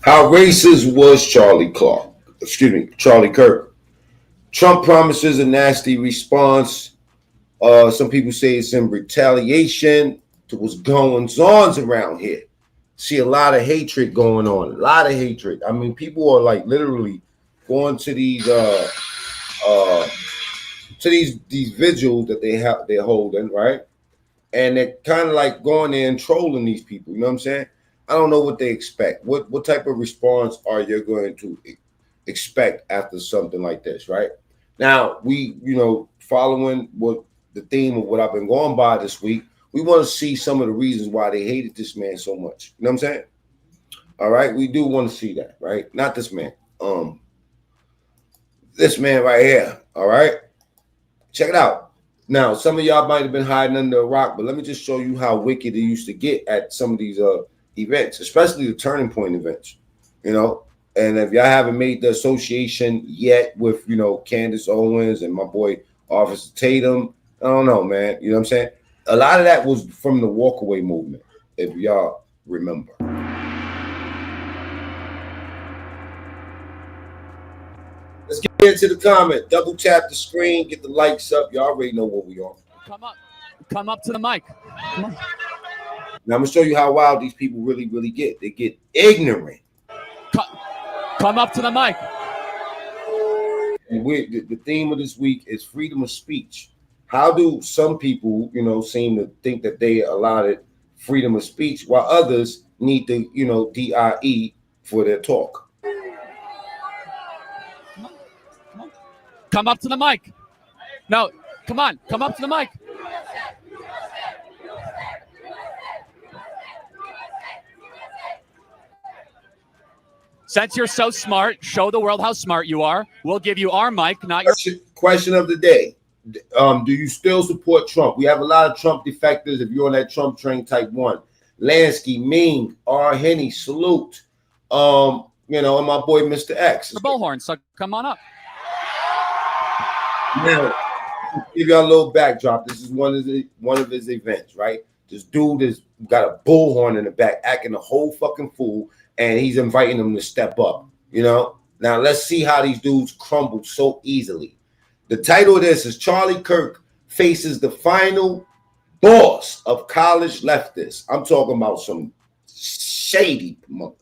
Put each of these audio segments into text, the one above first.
How racist was Charlie Clark? Excuse me, Charlie Kirk. Trump promises a nasty response. Some people say it's in retaliation to what's going on around here. See a lot of hatred going on. A lot of hatred. I mean, people are like literally going to uh these vigils that they're holding, right? And they're kind of like going there and trolling these people. You know what I'm saying? I don't know what they expect. What type of response are you going to expect after something like this, right? Now following what the theme of what I've been going by this week, we want to see some of the reasons why they hated this man so much. You know what I'm saying? All right, we do want to see that, right? Not this man. This man right here. All right, check it out. Now, some of y'all might have been hiding under a rock, but let me just show you how wicked it used to get at some of these events, especially the turning point events. And if y'all haven't made the association yet with Candace Owens and my boy Officer Tatum, I don't know, man. You know what I'm saying? A lot of that was from the walkaway movement, if y'all remember. Let's get into the comment. Double tap the screen, get the likes up. Y'all already know what we are. Come up to the mic. Come on. Now I'm gonna show you how wild these people really, really get. They get ignorant. Come up to the mic. And the theme of this week is freedom of speech. How do some people, seem to think that they allotted freedom of speech while others need to, DIE for their talk? Come up to the mic. No, come on. Come up to the mic. Since you're so smart, show the world how smart you are. We'll give you our mic, not your... Question of the day. Do you still support Trump? We have a lot of Trump defectors. If you're on that Trump train, type 1. Lansky, Ming, R. Henny, salute. And my boy, Mr. X. Bullhorn, so come on up. Now, give y'all a little backdrop. This is one of his events, right? This dude has got a bullhorn in the back, acting a whole fucking fool, and he's inviting them to step up. Now let's see how these dudes crumble so easily. The title of this is Charlie Kirk faces the final boss of college leftists. I'm talking about some shady motherfucker.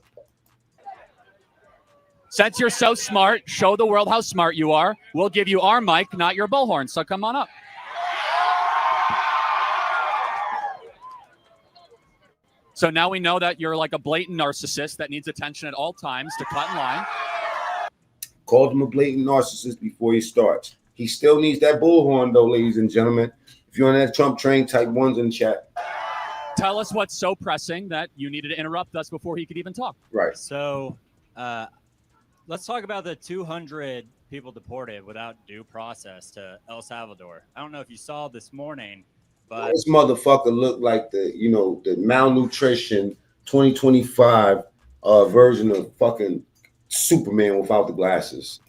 Since you're so smart, show the world how smart you are. We'll give you our mic, not your bullhorn, so come on up. So now we know that you're like a blatant narcissist that needs attention at all times to cut in line. Called him a blatant narcissist before he starts. He still needs that bullhorn, though, ladies and gentlemen. If you're on that Trump train, type 1s in the chat. Tell us what's so pressing that you needed to interrupt us before he could even talk. Right. So let's talk about the 200 people deported without due process to El Salvador. I don't know if you saw this morning, but this motherfucker looked like the malnutrition 2025 version of fucking Superman without the glasses.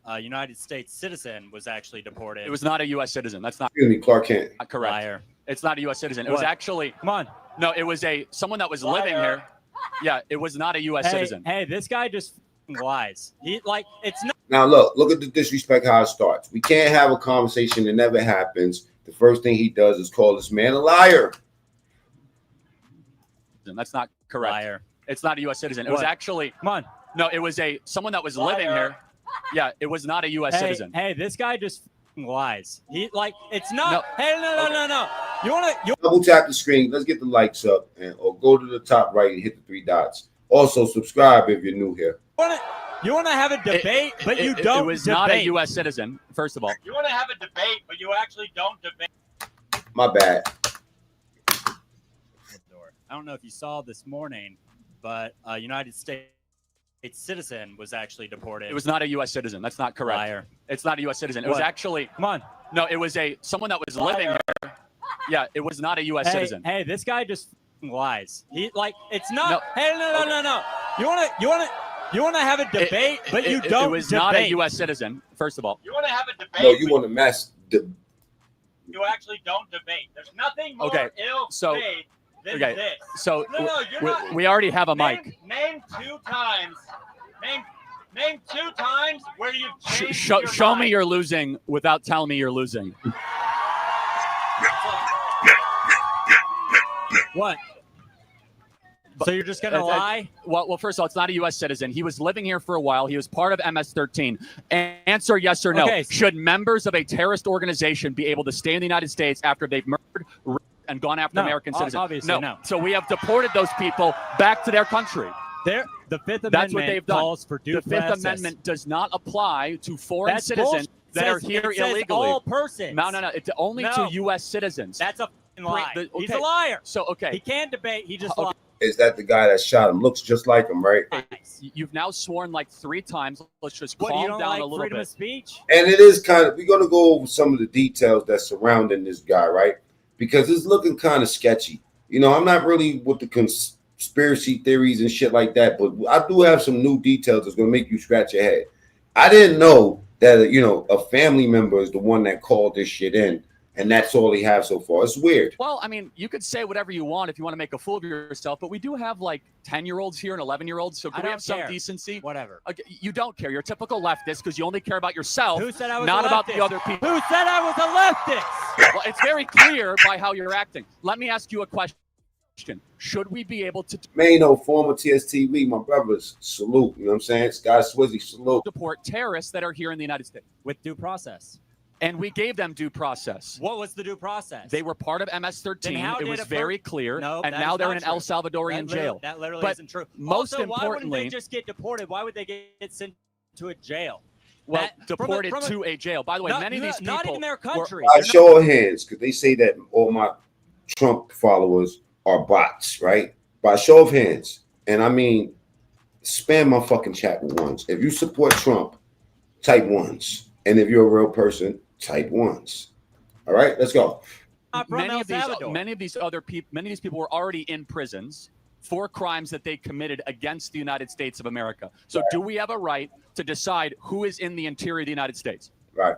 a United States citizen was actually deported. It was not a U.S. citizen. That's not Clark Kent. correct. Liar. It's not a U.S. citizen. It What? was actually Come on. no. It was someone that was living here. Yeah, it was not a U.S. citizen. Hey, this guy just lies. It's not. Now look at the disrespect how it starts. We can't have a conversation that never happens. The first thing he does is call this man a liar. That's not correct. Liar. It's not a U.S. citizen. It was What? actually Come on. no. It was someone that was living here. Yeah, it was not a U.S. citizen. Hey, this guy just lies. It's not. No. Hey, no. You want to? Double tap the screen. Let's get the likes up, or go to the top right and hit the 3 dots. Also, subscribe if you're new here. You want to have a debate, but you don't. It was debate. not a U.S. citizen. First of all, You want to have a debate, but you actually don't debate. My bad. I don't know if you saw this morning, but a United States citizen was actually deported. it was not a U.S. citizen. That's not correct. Liar. It's not a U.S. citizen. It was What? actually Come on. no. It was someone that was living here. Yeah, it was not a U.S. citizen. Hey, this guy just lies. It's not. No. Hey, no. You want to have a debate, but you don't. It was debate. not a U.S. citizen. First of all, You want to have a debate. No, you want to mess the. You actually don't debate. There's nothing more Okay, ill so- faith than okay, this. so No, you're not. we already have a mic. Name two times. Name two times where you've changed Show me you're losing without telling me you're losing. What? So you're just gonna lie? Well, first of all, it's not a U.S. citizen. He was living here for a while. He was part of MS-13. Answer yes or no. Okay. Should members of a terrorist organization be able to stay in the United States after they've murdered, raped, and gone after American citizens? Obviously, no. So we have deported those people back to their country. The Fifth Amendment That's what they've done. calls for due process. The Fifth Amendment does not apply to foreign citizens that are here it says illegally. all persons. No. It's only to U.S. citizens. That's a lie. Okay. He's a liar. So, okay. He can't debate. He just lied. Is that the guy that shot him? Looks just like him, right? You've now sworn like 3 times. Let's just What, calm you don't down like a little freedom bit. of speech? And it is kind of, we're going to go over some of the details that surrounding this guy, right? Because it's looking kind of sketchy. You know, I'm not really with the conspiracy theories and shit like that, but I do have some new details that's going to make you scratch your head. I didn't know that, you know, a family member is the one that called this shit in, and that's all he has so far. It's weird. Well, I mean, you could say whatever you want if you want to make a fool of yourself, but we do have like 10-year-olds here and 11-year-olds, so can we have some decency? Whatever. You don't care. You're a typical leftist because you only care about yourself, Who said I was not a about leftist? the other people. Who said I was a leftist? Well, it's very clear by how you're acting. Let me ask you a question. Should we be able to Mano, former TSTV, my brothers, salute. You know what I'm saying? Sky Swizzy, salute. deport terrorists that are here in the United States? With due process. And we gave them due process. What was the due process? They were part of MS-13. It was very clear. No, and that now is they're not in true. El Salvadorian jail. That literally But isn't true. most Also, why wouldn't importantly, they just get deported? Why would they get sent to a jail? well, deported to a jail. By the way, many of these people not even their country. By show of hands, because they say that all my Trump followers are bots, right? By show of hands. And I mean, spam my fucking chat with ones. If you support Trump, type ones. And if you're a real person, type ones. All right, let's go. Many of these people were already in prisons for crimes that they committed against the United States of America. So do we have a right to decide who is in the interior of the United States? Right.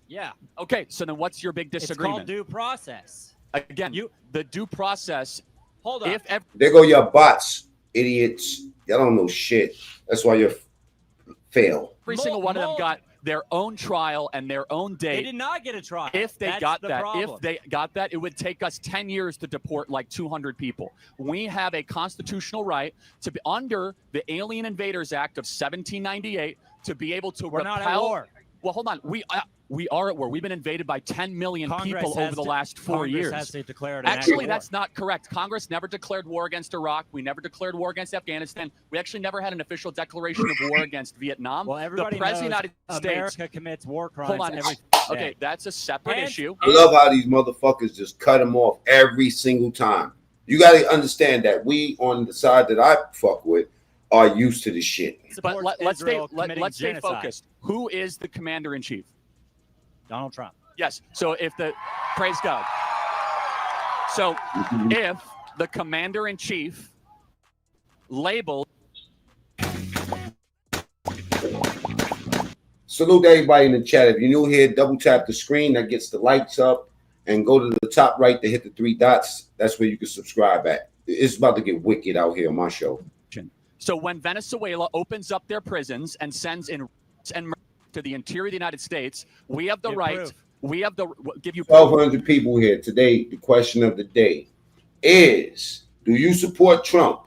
Yeah. Okay, so then what's your big disagreement? It's called due process. Again, the due process. Hold on. There go your bots, idiots. Y'all don't know shit. That's why you fail. Every single one of them got their own trial and their own date. They did not get a trial. If they got that, problem. if they got that, it would take us 10 years to deport like 200 people. We have a constitutional right to be under the Alien Invaders Act of 1798 to be able to We're repel. not at war. Well, hold on. We are at war. We've been invaded by 10 million people over the last 4 years. Congress has to declare it Actually, that's not correct. Congress never declared war against Iraq. We never declared war against Afghanistan. We actually never had an official declaration of war against Vietnam. Well, everybody the President knows of the United States. America commits war crimes Hold on. every Okay, day. that's a separate issue. I love how these motherfuckers just cut them off every single time. You got to understand that we on the side that I fuck with are used to this shit. But let's stay genocide. focused. Who is the commander in chief? Donald Trump. Yes. So praise God. So if the commander in chief labeled. Salute to everybody in the chat. If you're new here, double tap the screen that gets the lights up and go to the top right to hit the 3 dots. That's where you can subscribe at. It's about to get wicked out here on my show. So when Venezuela opens up their prisons and sends in and to the interior of the United States, we have the right. We have the give you 1,200 people here today. The question of the day is: do you support Trump?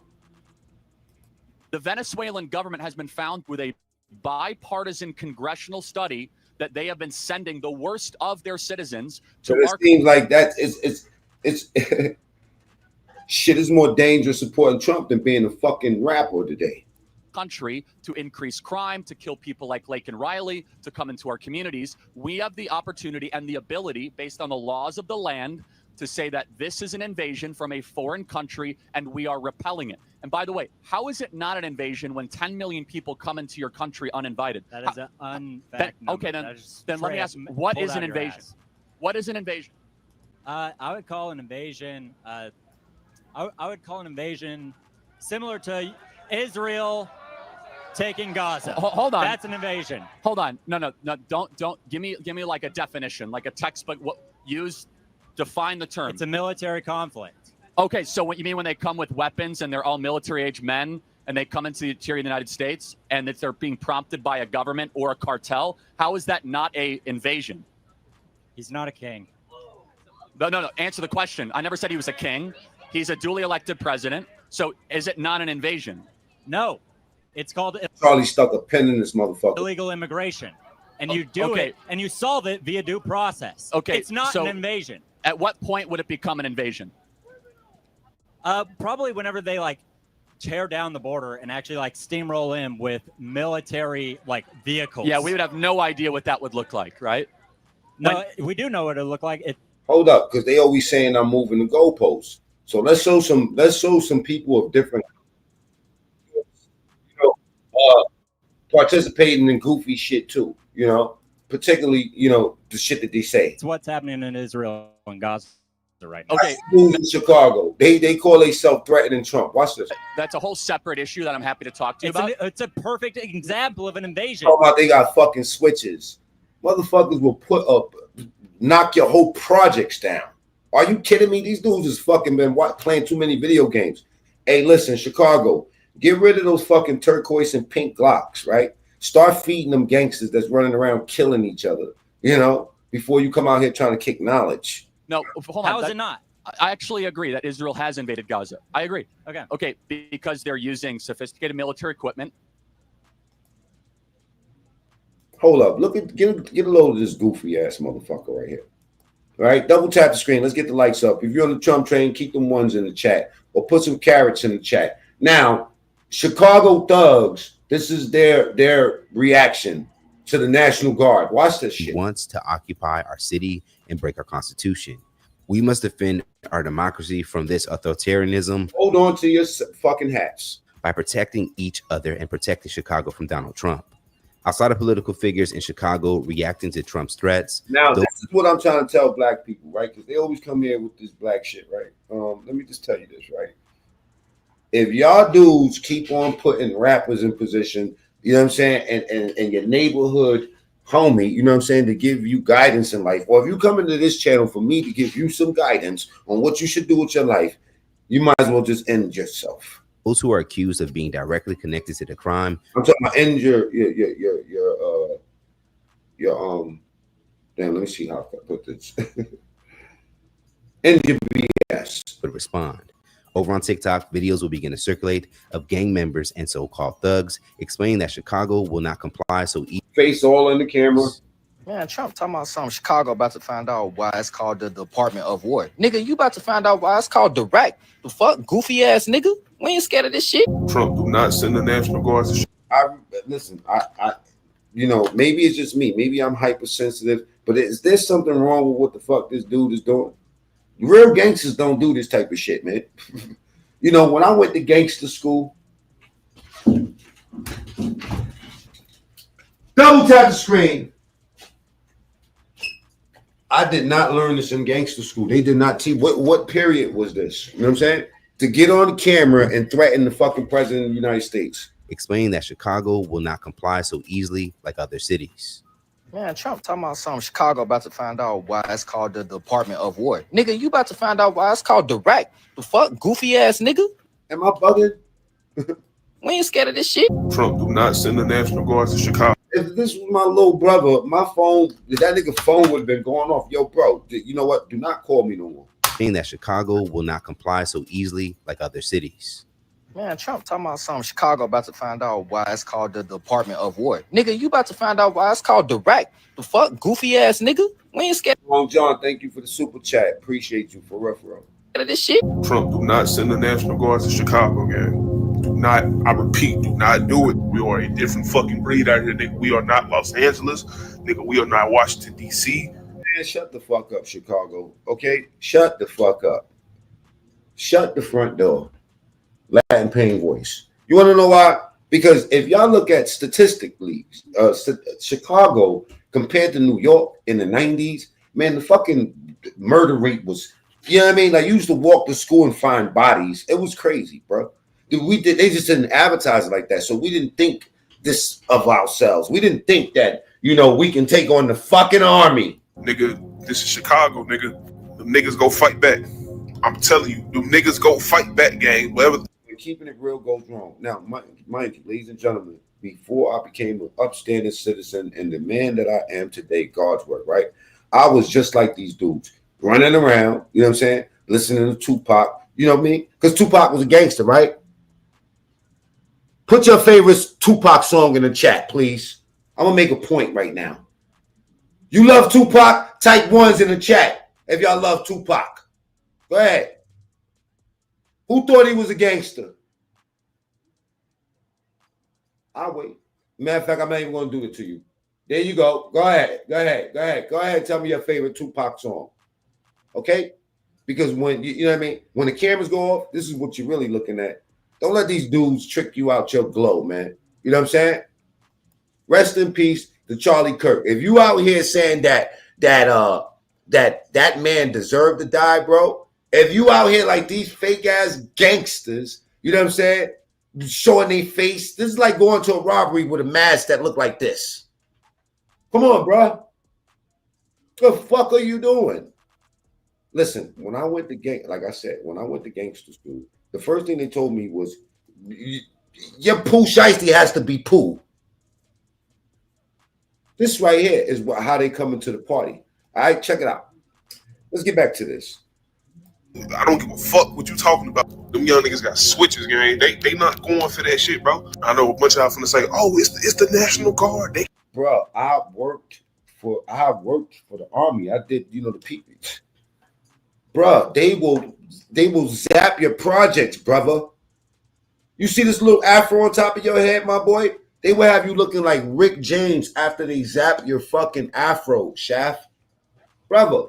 The Venezuelan government has been found with a bipartisan congressional study that they have been sending the worst of their citizens to. It seems like that it's shit is more dangerous supporting Trump than being a fucking rapper today. Country to increase crime, to kill people like Lake and Riley, to come into our communities. We have the opportunity and the ability, based on the laws of the land, to say that this is an invasion from a foreign country and we are repelling it. And by the way, how is it not an invasion when 10 million people come into your country uninvited? That is an unfact number. Okay, then let me ask, what is an invasion? What is an invasion? I would call an invasion. I would call an invasion similar to Israel taking Gaza. Hold on. That's an invasion. Hold on. No. Don't give me like a definition, like a textbook. Define the term. It's a military conflict. Okay, so what you mean when they come with weapons and they're all military age men and they come into the interior of the United States and that they're being prompted by a government or a cartel, how is that not a invasion? He's not a king. No. Answer the question. I never said he was a king. He's a duly elected president. So is it not an invasion? No. It's called Charlie stuck a pen in this motherfucker. illegal immigration. And you do it, and you solve it via due process. Okay, It's not so an invasion. At what point would it become an invasion? Probably whenever they like tear down the border and actually like steamroll in with military like vehicles. Yeah, we would have no idea what that would look like, right? No, we do know what it looked like. Hold up, because they always saying I'm moving the goalposts. So let's show some people of different, participating in goofy shit too. Particularly, the shit that they say. It's what's happening in Israel and Gaza right now. Okay, in Chicago, they call themselves threatening Trump. Watch this. That's a whole separate issue that I'm happy to talk to you about. It's a perfect example of an invasion. Talking about they got fucking switches. Motherfuckers will knock your whole projects down. Are you kidding me? These dudes has fucking been playing too many video games. Hey, listen, Chicago, get rid of those fucking turquoise and pink Glocks, right? Start feeding them gangsters that's running around killing each other, before you come out here trying to kick knowledge. No, hold on. How is it not? I actually agree that Israel has invaded Gaza. I agree. Okay, because they're using sophisticated military equipment. Hold up. Get a load of this goofy ass motherfucker right here. All right, double tap the screen. Let's get the lights up. If you're on the Trump train, keep them ones in the chat or put some carrots in the chat. Now, Chicago thugs, this is their reaction to the National Guard. Watch this shit. He wants to occupy our city and break our constitution. We must defend our democracy from this authoritarianism. Hold on to your fucking hats. By protecting each other and protecting Chicago from Donald Trump. Outside of political figures in Chicago reacting to Trump's threats. Now, this is what I'm trying to tell black people, right? Because they always come here with this black shit, right? Let me just tell you this, right? If y'all dudes keep on putting rappers in position, you know what I'm saying, and your neighborhood homie, you know what I'm saying, to give you guidance in life, or if you come into this channel for me to give you some guidance on what you should do with your life, you might as well just end yourself. Those who are accused of being directly connected to the crime. I'm talking about end your damn, let me see how I can put this. End your BS. Would respond. Over on TikTok, videos will begin to circulate of gang members and so-called thugs explaining that Chicago will not comply. So face all in the camera. Man, Trump talking about something. Chicago about to find out why it's called the Department of War. Nigga, you about to find out why it's called Direct. The fuck, goofy ass nigga. We ain't scared of this shit. Trump do not send the National Guard to Listen, I maybe it's just me. Maybe I'm hypersensitive, but is there something wrong with what the fuck this dude is doing? Real gangsters don't do this type of shit, man. When I went to gangster school, double tap the screen. I did not learn this in gangster school. They did not teach. What period was this? You know what I'm saying? To get on the camera and threaten the fucking president of the United States. Explaining that Chicago will not comply so easily like other cities. Man, Trump talking about something. Chicago about to find out why it's called the Department of War. Nigga, you about to find out why it's called Direct. The fuck, goofy ass nigga. Am I bugging? We ain't scared of this shit. Trump do not send the National Guard to Chicago. If this was my little brother, my phone, that nigga phone would have been going off. Yo, bro, you know what? Do not call me no more. Saying that Chicago will not comply so easily like other cities. Man, Trump talking about something. Chicago about to find out why it's called the Department of War. Nigga, you about to find out why it's called Direct. The fuck, goofy ass nigga. We ain't scared. Long John, thank you for the super chat. Appreciate you for referral. Of this shit. Trump do not send the National Guard to Chicago, gang. Do not, I repeat, do not do it. We are a different fucking breed out here, nigga. We are not Los Angeles. Nigga, we are not Washington, D.C. Man, shut the fuck up, Chicago. Okay? Shut the fuck up. Shut the front door. Latin pain voice. You want to know why? Because if y'all look at statistically, Chicago compared to New York in the 90s, man, the fucking murder rate was, you know what I mean? Like, you used to walk to school and find bodies. It was crazy, bro. They just didn't advertise it like that. So we didn't think this of ourselves. We didn't think that, we can take on the fucking army. Nigga, this is Chicago, nigga. Them niggas go fight back. I'm telling you, them niggas go fight back, gang. Whatever. keeping it real goes wrong. Now, mind you, ladies and gentlemen, before I became an upstanding citizen and the man that I am today, God's work, right? I was just like these dudes, running around, you know what I'm saying? Listening to Tupac, you know what I mean? Because Tupac was a gangster, right? Put your favorite Tupac song in the chat, please. I'm going to make a point right now. You love Tupac? Type ones in the chat if y'all love Tupac. Go ahead. Who thought he was a gangster? I'll wait. Matter of fact, I'm not even going to do it to you. There you go. Go ahead. Go ahead. Go ahead. Go ahead and tell me your favorite Tupac song. Okay? Because when, you know what I mean? When the cameras go off, this is what you're really looking at. Don't let these dudes trick you out your glow, man. You know what I'm saying? Rest in peace to Charlie Kirk. If you out here saying that man deserved to die, bro, if you out here like these fake ass gangsters, you know what I'm saying, showing their face, this is like going to a robbery with a mask that look like this. Come on, bro. What the fuck are you doing? Listen, when I went to like I said, when I went to gangster school, the first thing they told me was, your Pooh Shiesty has to be Pooh. This right here is how they come into the party. All right, check it out. Let's get back to this. I don't give a fuck what you talking about. Them young niggas got switches, gang. They not going for that shit, bro. I know a bunch of y'all finna say, oh, it's the National Guard. Bro, I worked for the Army. I did, the people. Bro, they will zap your projects, brother. You see this little afro on top of your head, my boy? They will have you looking like Rick James after they zap your fucking afro, Shaft. Brother.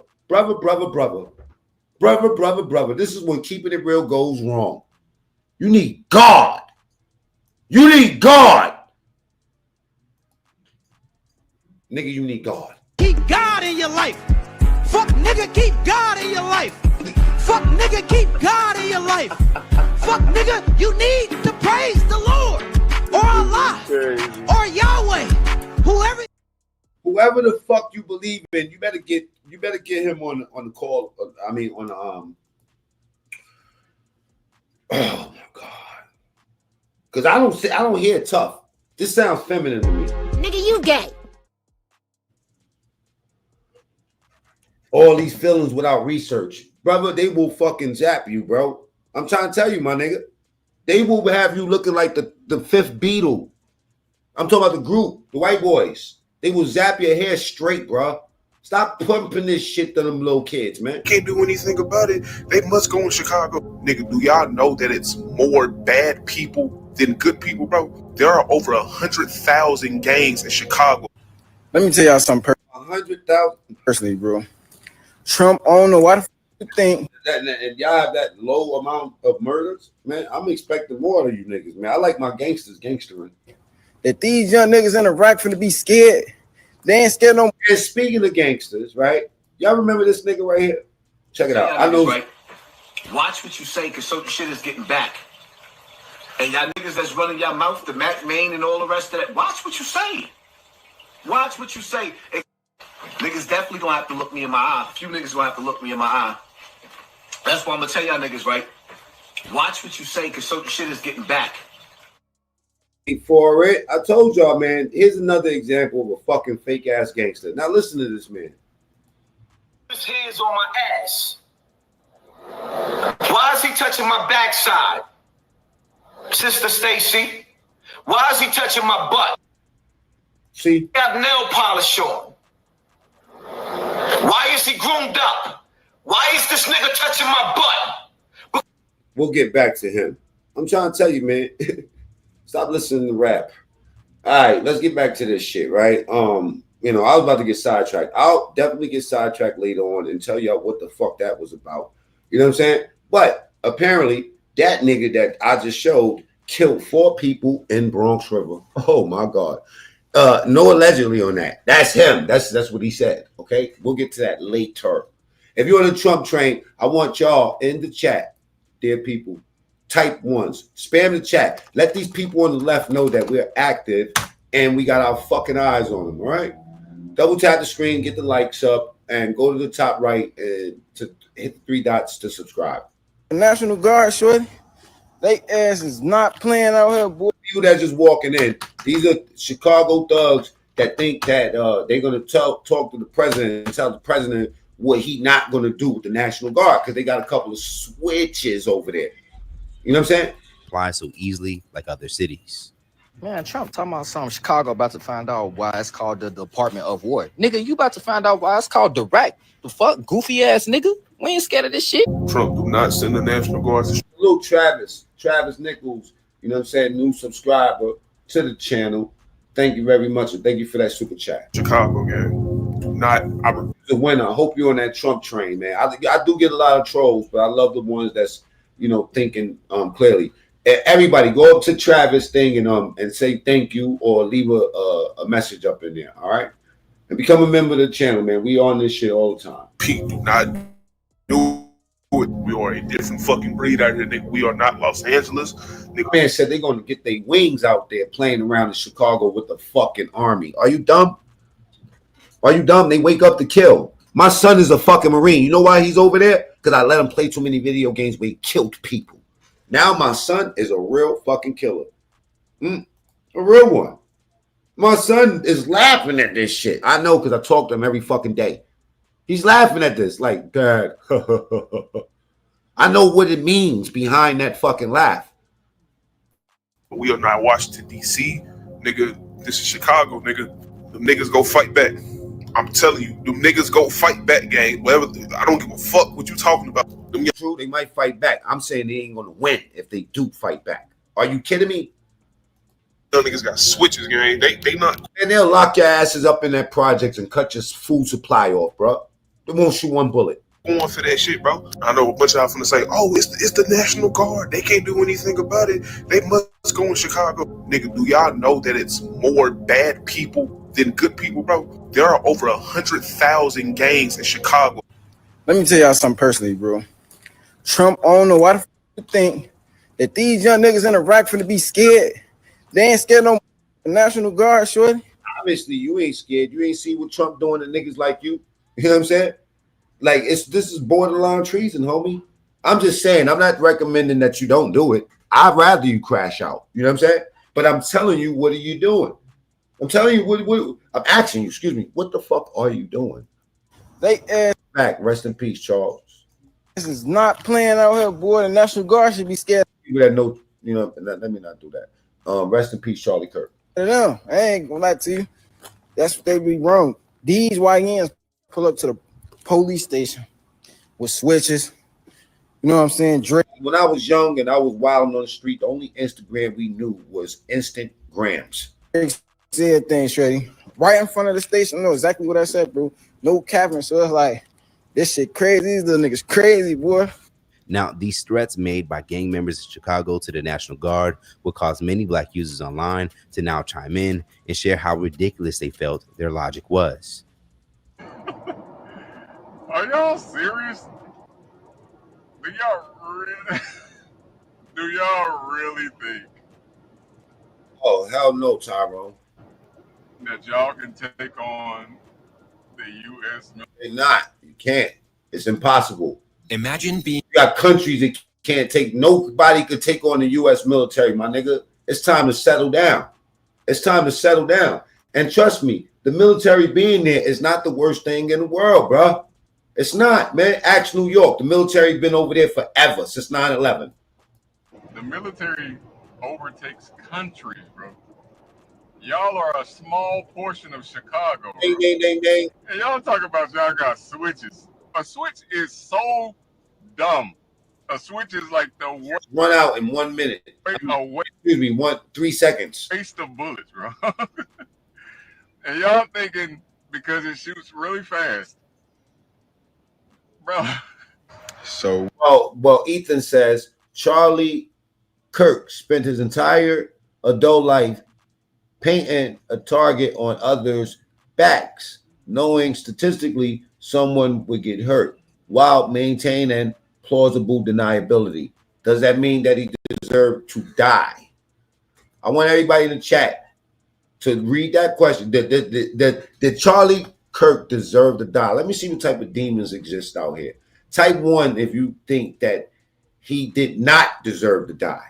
This is when keeping it real goes wrong. You need God. You need God. Nigga, you need God. Keep God in your life. Fuck nigga, keep God in your life. Fuck nigga, keep God in your life. Fuck nigga, you need to praise the Lord or Allah or Yahweh. Whoever the fuck you believe in, you better get him on the call. I mean on the oh my God. Cause I don't hear tough. This sounds feminine to me. Nigga, you gay. All these feelings without research. Brother, they will fucking zap you, bro. I'm trying to tell you, my nigga. They will have you looking like the fifth Beatle. I'm talking about the group, the white boys. They will zap your hair straight, bro. Stop pumping this shit to them little kids, man. Can't do anything about it. They must go in Chicago. Nigga, do y'all know that it's more bad people than good people, bro? There are over 100,000 gangs in Chicago. Let me tell y'all something 100,000 personally, bro. Trump on the why the fuck you think and y'all have that low amount of murders, man. I'm expecting more of you niggas, man. I like my gangsters gangstering. that these young niggas in Iraq finna be scared? They ain't scared no more. And speaking of gangsters, right? Y'all remember this nigga right here? Check it out. I know. Right. Watch what you say, because certain shit is getting back. And y'all niggas that's running your mouth, the Mac Main and all the rest of that, watch what you say. Watch what you say. Niggas definitely gonna have to look me in my eye. A few niggas gonna have to look me in my eye. That's why I'm gonna tell y'all niggas, right? Watch what you say, because certain shit is getting back. For it, I told y'all, man, here's another example of a fucking fake ass gangster. Now listen to this man. His hands on my ass. Why is he touching my backside? Sister Stacy, why is he touching my butt? See? He got nail polish on. Why is he groomed up? Why is this nigga touching my butt? We'll get back to him. I'm trying to tell you, man. Stop listening to rap. All right, let's get back to this shit, right? You know, I was about to get sidetracked. I'll definitely get sidetracked later on and tell y'all what the fuck that was about. You know what I'm saying? But apparently, that nigga that I just showed killed 4 people in Bronx River. Oh my God. No allegedly on that. That's him. That's what he said. Okay, we'll get to that later. If you're on the Trump train, I want y'all in the chat, dear people. Type ones, spam the chat. Let these people on the left know that we're active and we got our fucking eyes on them. All right. Double tap the screen, get the likes up, and go to the top right and to hit the 3 dots to subscribe. The National Guard, shorty. They ass is not playing out here, boy. People that's just walking in. These are Chicago thugs that think that they're gonna talk to the president and tell the president what he not gonna do with the National Guard because they got a couple of switches over there. You know what I'm saying? Apply so easily like other cities. Man, Trump talking about something. Chicago about to find out why it's called the Department of War. Nigga, you about to find out why it's called direct. The fuck, goofy ass nigga. We ain't scared of this shit. Trump do not send the National Guard to Little Travis Nichols, you know what I'm saying, new subscriber to the channel. Thank you very much, and thank you for that super chat. Chicago, gang. Do not. The winner. I hope you're on that Trump train, man. I do get a lot of trolls, but I love the ones that's thinking clearly. Everybody, go up to Travis thing and say thank you or leave a message up in there. All right, and become a member of the channel, man. We on this shit all the time. Pete, do not do it. We are a different fucking breed out here, nigga. We are not Los Angeles. Nigga. Man said they're going to get their wings out there playing around in Chicago with the fucking army. Are you dumb? Are you dumb? They wake up to kill. My son is a fucking Marine. You know why he's over there? Because I let him play too many video games where he killed people. Now my son is a real fucking killer. A real one. My son is laughing at this shit. I know because I talk to him every fucking day. He's laughing at this like, Dad. I know what it means behind that fucking laugh. We are not Washington, D.C. Nigga, this is Chicago, nigga. Them niggas go fight back. I'm telling you, them niggas go fight back, gang. Whatever. I don't give a fuck what you talking about. True, they might fight back. I'm saying they ain't gonna win if they do fight back. Are you kidding me? Them niggas got switches, gang. They not. And they'll lock your asses up in that project and cut your food supply off, bro. They won't shoot one bullet. Going for that shit, bro. I know a bunch of y'all finna say, oh, it's the National Guard. They can't do anything about it. They must go in Chicago. Nigga, do y'all know that it's more bad people than good people, bro? There are over 100,000 gangs in Chicago. Let me tell y'all something personally, bro. Trump, I don't know why the f you think that these young niggas in Iraq finna be scared. They ain't scared no National Guard, shorty. Obviously, you ain't scared. You ain't see what Trump doing to niggas like you. You know what I'm saying? Like, this is borderline treason, homie. I'm just saying, I'm not recommending that you don't do it. I'd rather you crash out. You know what I'm saying? But I'm telling you, what are you doing? I'm telling you, what I'm asking you, excuse me, what the fuck are you doing? They ass back. Rest in peace, Charles. This is not playing out here, boy. The National Guard should be scared. People that know, let me not do that. Rest in peace, Charlie Kirk. I ain't gonna lie to you. That's what they be wrong. These YNs pull up to the police station with switches. You know what I'm saying? Drake. When I was young and I was wilding on the street, the only Instagram we knew was Instant Grams. Said things, Shreddy. Right in front of the station. I know exactly what I said, bro. No capping. So it's like, this shit crazy. These little niggas crazy, boy. Now, these threats made by gang members in Chicago to the National Guard will cause many black users online to now chime in and share how ridiculous they felt their logic was. Are y'all serious? Do y'all really think Oh, hell no, Tyrone. that y'all can take on the U.S. They're not. You can't. It's impossible. Imagine being. You got countries that can't take. Nobody could take on the U.S. military, my nigga. It's time to settle down. It's time to settle down. And trust me, the military being there is not the worst thing in the world, bro. It's not, man. Ask New York. The military's been over there forever, since 9/11. The military overtakes countries, bro. Y'all are a small portion of Chicago. Ding, ding, ding, ding. And y'all talk about y'all got switches. A switch is so dumb. A switch is like the worst. Run out in 1 minute. Excuse me, 3 seconds. Waste of bullets, bro. And y'all thinking because it shoots really fast, bro. So, well, Ethan says Charlie Kirk spent his entire adult life painting a target on others' backs, knowing statistically someone would get hurt while maintaining plausible deniability. Does that mean that he deserved to die? I want everybody in the chat to read that question. Did Charlie Kirk deserve to die? Let me see what type of demons exist out here. Type 1 if you think that he did not deserve to die.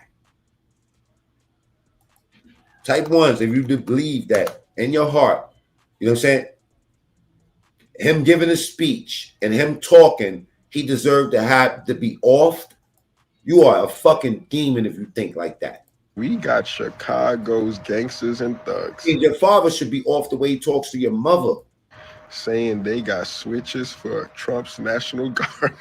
Type ones, if you believe that in your heart, you know what I'm saying? Him giving a speech and him talking, he deserved to have to be off. You are a fucking demon if you think like that. We got Chicago's gangsters and thugs. And your father should be off the way he talks to your mother. Saying they got switches for Trump's National Guard.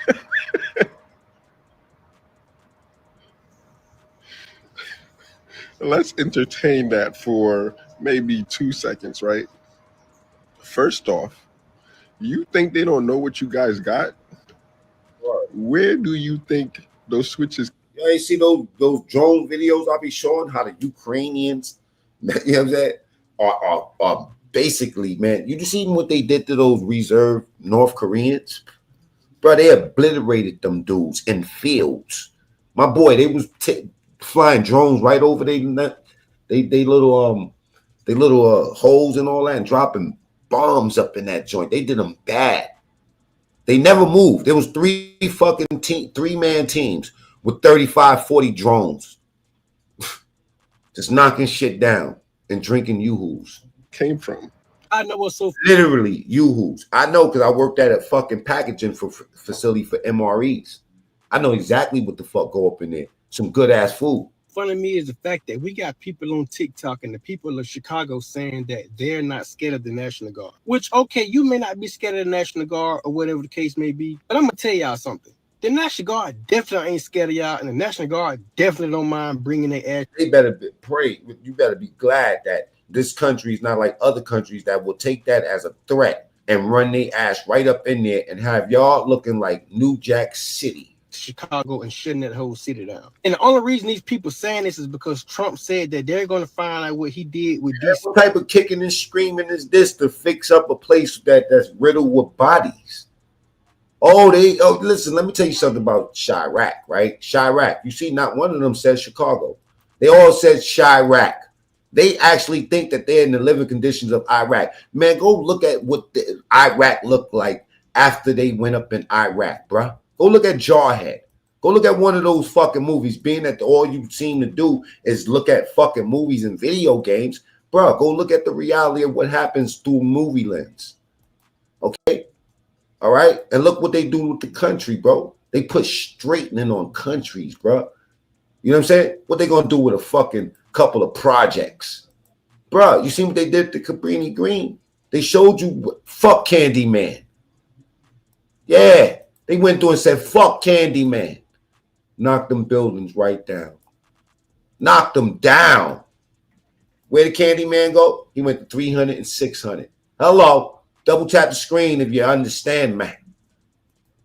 Let's entertain that for maybe 2 seconds, right? First off, you think they don't know what you guys got? Right. Where do you think those switches? You ain't see those drone videos I be showing how the Ukrainians, you know what I'm saying, are basically, man, you just seen what they did to those reserve North Koreans? Bro, they obliterated them dudes in fields. My boy, they was flying drones right over they little holes and all that and dropping bombs up in that joint. They did them bad. They never moved. There was three-man teams with 35, 40 drones. Just knocking shit down and drinking yoo-hoos. Came from. I know what's so literally yoo-hoos. I know because I worked at a fucking packaging facility for MREs. I know exactly what the fuck go up in there. Some good ass food. Funny to me is the fact that we got people on TikTok and the people of Chicago saying that they're not scared of the National Guard. Which, okay, you may not be scared of the National Guard or whatever the case may be, but I'm gonna tell y'all something. The National Guard definitely ain't scared of y'all, and the National Guard definitely don't mind bringing their ass. They better pray. You better be glad that this country is not like other countries that will take that as a threat and run their ass right up in there and have y'all looking like New Jack City. Chicago and shutting that whole city down. And the only reason these people saying this is because Trump said that they're going to find out what he did with this. What type of kicking and screaming is this to fix up a place that's riddled with bodies? Listen, let me tell you something about Chirac, right? Chirac. You see, not one of them says Chicago. They all said Chirac. They actually think that they're in the living conditions of Iraq. Man, go look at what Iraq looked like after they went up in Iraq, bruh. Go look at Jarhead. Go look at one of those fucking movies. Being that all you seem to do is look at fucking movies and video games, bro. Go look at the reality of what happens through movie lens. Okay, all right, and look what they do with the country, bro. They put straightening on countries, bro. You know what I'm saying? What they gonna do with a fucking couple of projects, bro? You see what they did to Cabrini Green? They showed you fuck Candyman. Yeah. They went through and said, fuck Candyman. Knocked them buildings right down. Knocked them down. Where did Candyman go? He went to 300 and 600. Hello. Double tap the screen if you understand, man.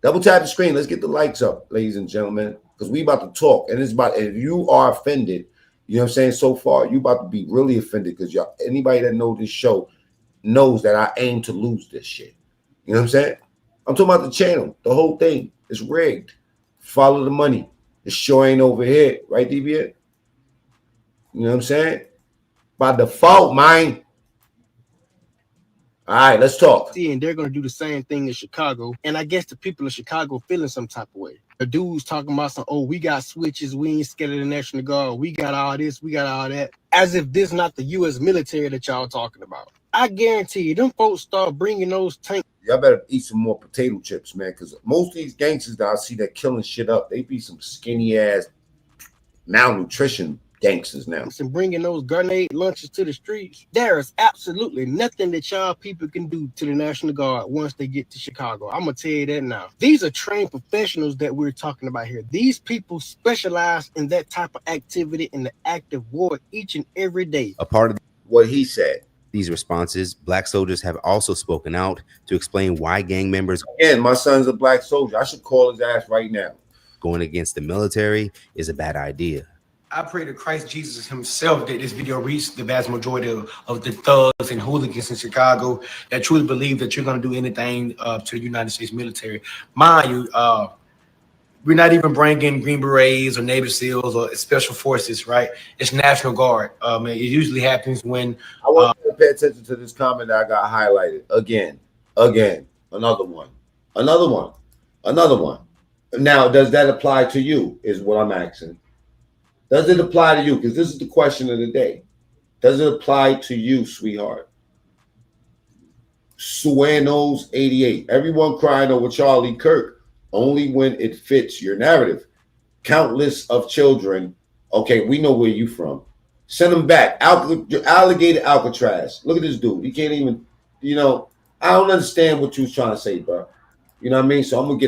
Double tap the screen. Let's get the lights up, ladies and gentlemen, because we about to talk. And it's about, if you are offended, you know what I'm saying, so far, you about to be really offended because y'all, anybody that knows this show knows that I aim to lose this shit. You know what I'm saying? I'm talking about the channel. The whole thing is rigged. Follow the money. The show ain't over here. Right, DBA? You know what I'm saying? By default, man. All right, let's talk. And they're going to do the same thing in Chicago. And I guess the people of Chicago feeling some type of way. The dudes talking about some, oh, we got switches. We ain't scared of the National Guard. We got all this. We got all that. As if this not the U.S. military that y'all talking about. I guarantee you, them folks start bringing those tanks. Y'all better eat some more potato chips, man, because most of these gangsters that I see that killing shit up, they be some skinny ass malnutrition gangsters now. And bringing those grenade launchers to the streets. There is absolutely nothing that y'all people can do to the National Guard once they get to Chicago. I'm gonna tell you that now. These are trained professionals that we're talking about here. These people specialize in that type of activity in the active war each and every day. A part of what he said. These responses, black soldiers have also spoken out to explain why gang members. Again, my son's a black soldier. I should call his ass right now. Going against the military is a bad idea. I pray to Christ Jesus himself that this video reach the vast majority of the thugs and hooligans in Chicago that truly believe that you're going to do anything to the United States military. Mind you, we're not even bringing Green Berets or Navy SEALs or Special Forces, right? It's National Guard. It usually happens when... I want you to pay attention to this comment that I got highlighted. Again, another one. Now, does that apply to you is what I'm asking. Does it apply to you? Because this is the question of the day. Does it apply to you, sweetheart? Suenos 88. Everyone crying over Charlie Kirk only when it fits your narrative. Countless of children. Okay, we know where you from. Send them back. Alligator Alcatraz. Look at this dude. He can't even, I don't understand what you was trying to say, bro. You know what I mean? So I'm gonna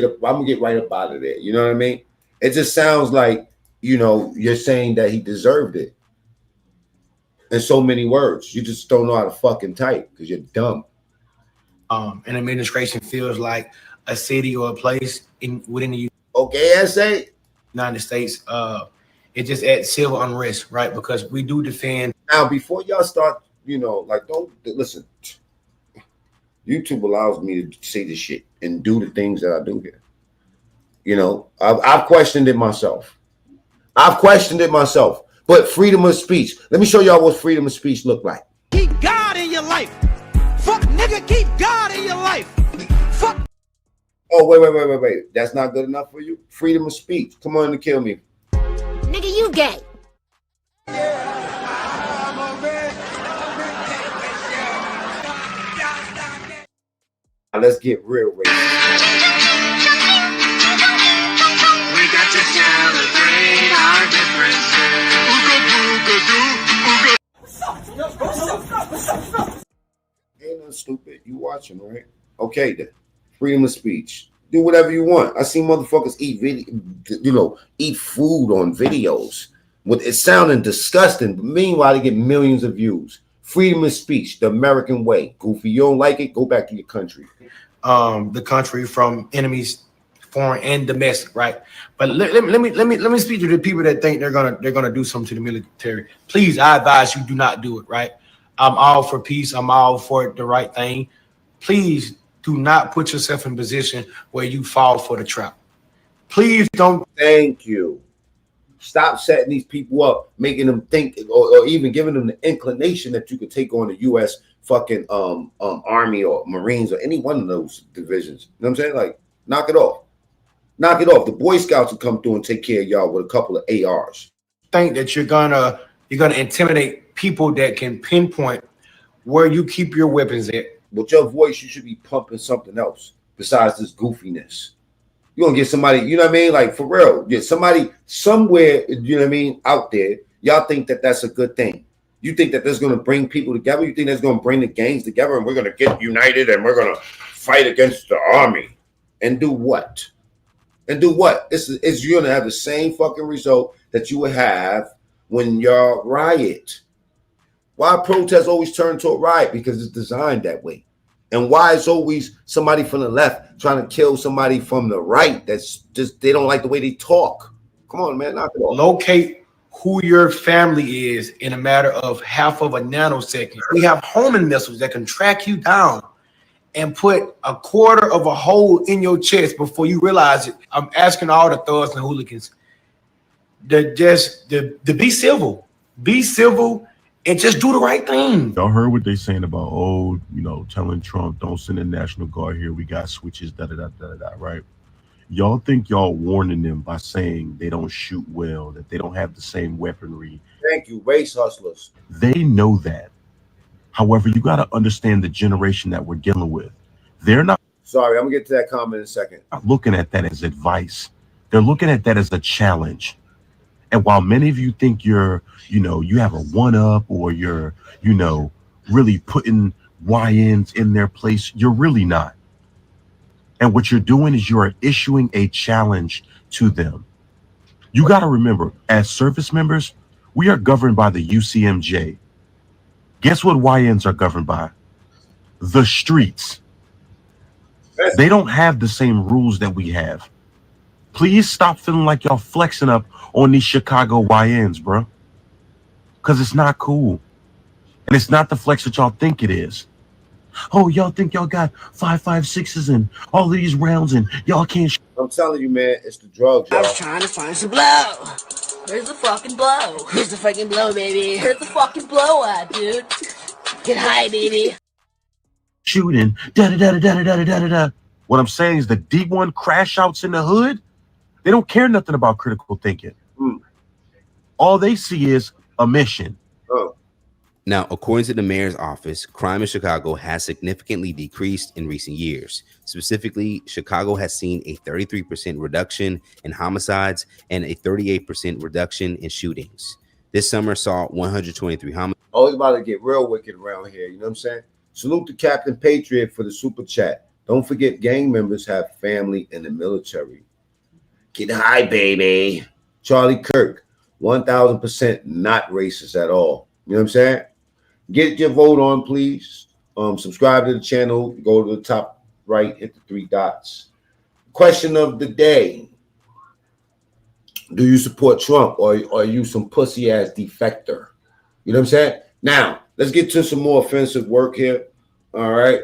get right up out of there. You know what I mean? It just sounds like, you're saying that he deserved it. In so many words. You just don't know how to fucking type because you're dumb. An administration feels like a city or a place within the United States. It just adds civil unrest, right? Because we do defend. Now, before y'all start, don't listen. YouTube allows me to say this shit and do the things that I do here. I've questioned it myself. But freedom of speech. Let me show y'all what freedom of speech look like. Keep God in your life. Fuck nigga, keep God in your life. Fuck. Oh, wait. That's not good enough for you? Freedom of speech. Come on and kill me. Nigga, you gay. Now let's get real racist. We got to celebrate our differences. Ain't nothing stupid. You watching, right? Okay, then. Freedom of speech. Do whatever you want. I see motherfuckers eat food on videos. It's sounding disgusting, but meanwhile, they get millions of views. Freedom of speech, the American way. Goofy, you don't like it? Go back to your country. The country from enemies, foreign and domestic, right? But let me speak to the people that think they're gonna do something to the military. Please, I advise you do not do it, right? I'm all for peace. I'm all for the right thing. Please do not put yourself in a position where you fall for the trap. Please don't. Thank you. Stop setting these people up, making them think, or even giving them the inclination that you could take on the U.S. fucking Army or Marines or any one of those divisions. You know what I'm saying? Like, knock it off. Knock it off. The Boy Scouts will come through and take care of y'all with a couple of ARs. Think that you're gonna intimidate people that can pinpoint where you keep your weapons at. With your voice, you should be pumping something else besides this goofiness. You're gonna get somebody, you know what I mean? Like, for real, get somebody somewhere, you know what I mean, out there. Y'all think that that's a good thing. You think that that's gonna bring people together? You think that's gonna bring the gangs together and we're gonna get united and we're gonna fight against the army and do what? And do what? It's you're gonna have the same fucking result that you would have when y'all riot. Why protest always turn to a riot? Because it's designed that way. And why it's always somebody from the left trying to kill somebody from the right that's just, they don't like the way they talk. Come on, man, knock it off. Locate who your family is in a matter of half of a nanosecond. We have homing missiles that can track you down and put a quarter of a hole in your chest before you realize it. I'm asking all the thugs and hooligans to be civil. Be civil and just do the right thing. Y'all heard what they saying about, telling Trump, don't send the National Guard here. We got switches, right? Y'all think y'all warning them by saying they don't shoot well, that they don't have the same weaponry. Thank you, race hustlers. They know that. However, you got to understand the generation that we're dealing with. They're not. Sorry, I'm going to get to that comment in a second. Not looking at that as advice. They're looking at that as a challenge. And while many of you think you have a one-up or you're, really putting YNs in their place, you're really not. And what you're doing is you're issuing a challenge to them. You got to remember, as service members, we are governed by the UCMJ. Guess what YNs are governed by? The streets. They don't have the same rules that we have. Please stop feeling like y'all flexing up on these Chicago YNs, bro. Because it's not cool. And it's not the flex that y'all think it is. Oh, y'all think y'all got 5.56s and all of these rounds and y'all can't. I'm telling you, man, it's the drugs, y'all. I was trying to find some blow. Where's the fucking blow? Here's the fucking blow, baby. Here's the fucking blow out, dude. Get high, baby. Shooting, da-da-da-da-da-da-da-da-da. What I'm saying is the D1 crash outs in the hood, they don't care nothing about critical thinking. All they see is a mission. Now, according to the mayor's office, crime in Chicago has significantly decreased in recent years. Specifically, Chicago has seen a 33% reduction in homicides and a 38% reduction in shootings. This summer saw 123 homicides. Oh, it's about to get real wicked around here. You know what I'm saying? Salute to Captain Patriot for the super chat. Don't forget, gang members have family in the military. Get high, baby. Charlie Kirk, 1000% not racist at all. You know what I'm saying? Get your vote on, please. Subscribe to the channel. Go to the top right, hit the 3 dots. Question of the day. Do you support Trump or are you some pussy ass defector? You know what I'm saying? Now, let's get to some more offensive work here. All right.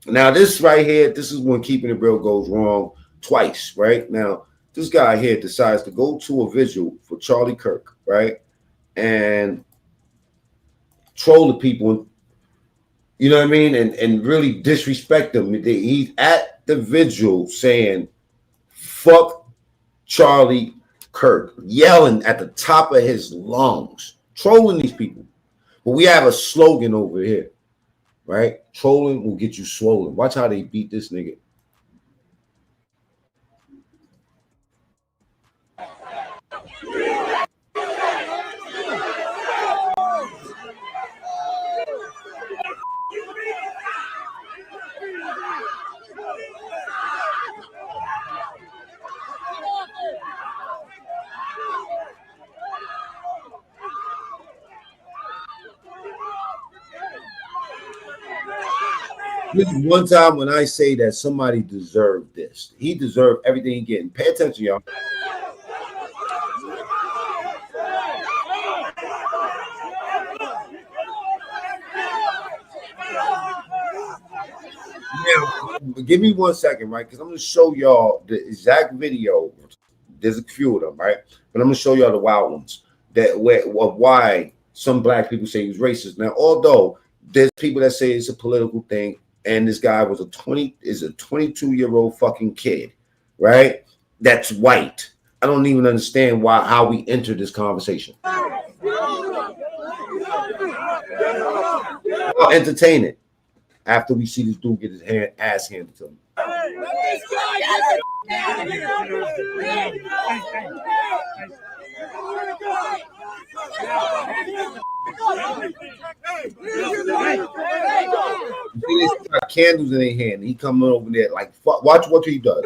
Now, this right here, this is when keeping it real goes wrong twice, right? Now, this guy here decides to go to a vigil for Charlie Kirk, right? And troll the people, you know what I mean? And really disrespect them. He's at the vigil saying, fuck Charlie Kirk, yelling at the top of his lungs, trolling these people. But we have a slogan over here, right? Trolling will get you swollen. Watch how they beat this nigga. This is one time when I say that somebody deserved this. He deserved everything he getting. Pay attention, y'all. Now, give me 1 second, right? Because I'm going to show y'all the exact video. There's a few of them, right? But I'm going to show y'all the wild ones that why some black people say he's racist. Now, although there's people that say it's a political thing, and this guy was a 22-year-old fucking kid, right? That's white. I don't even understand how we entered this conversation. I'll entertain it after we see this dude get his ass handed to him. They got candles in their hand. He coming over there like fuck. Watch what he does.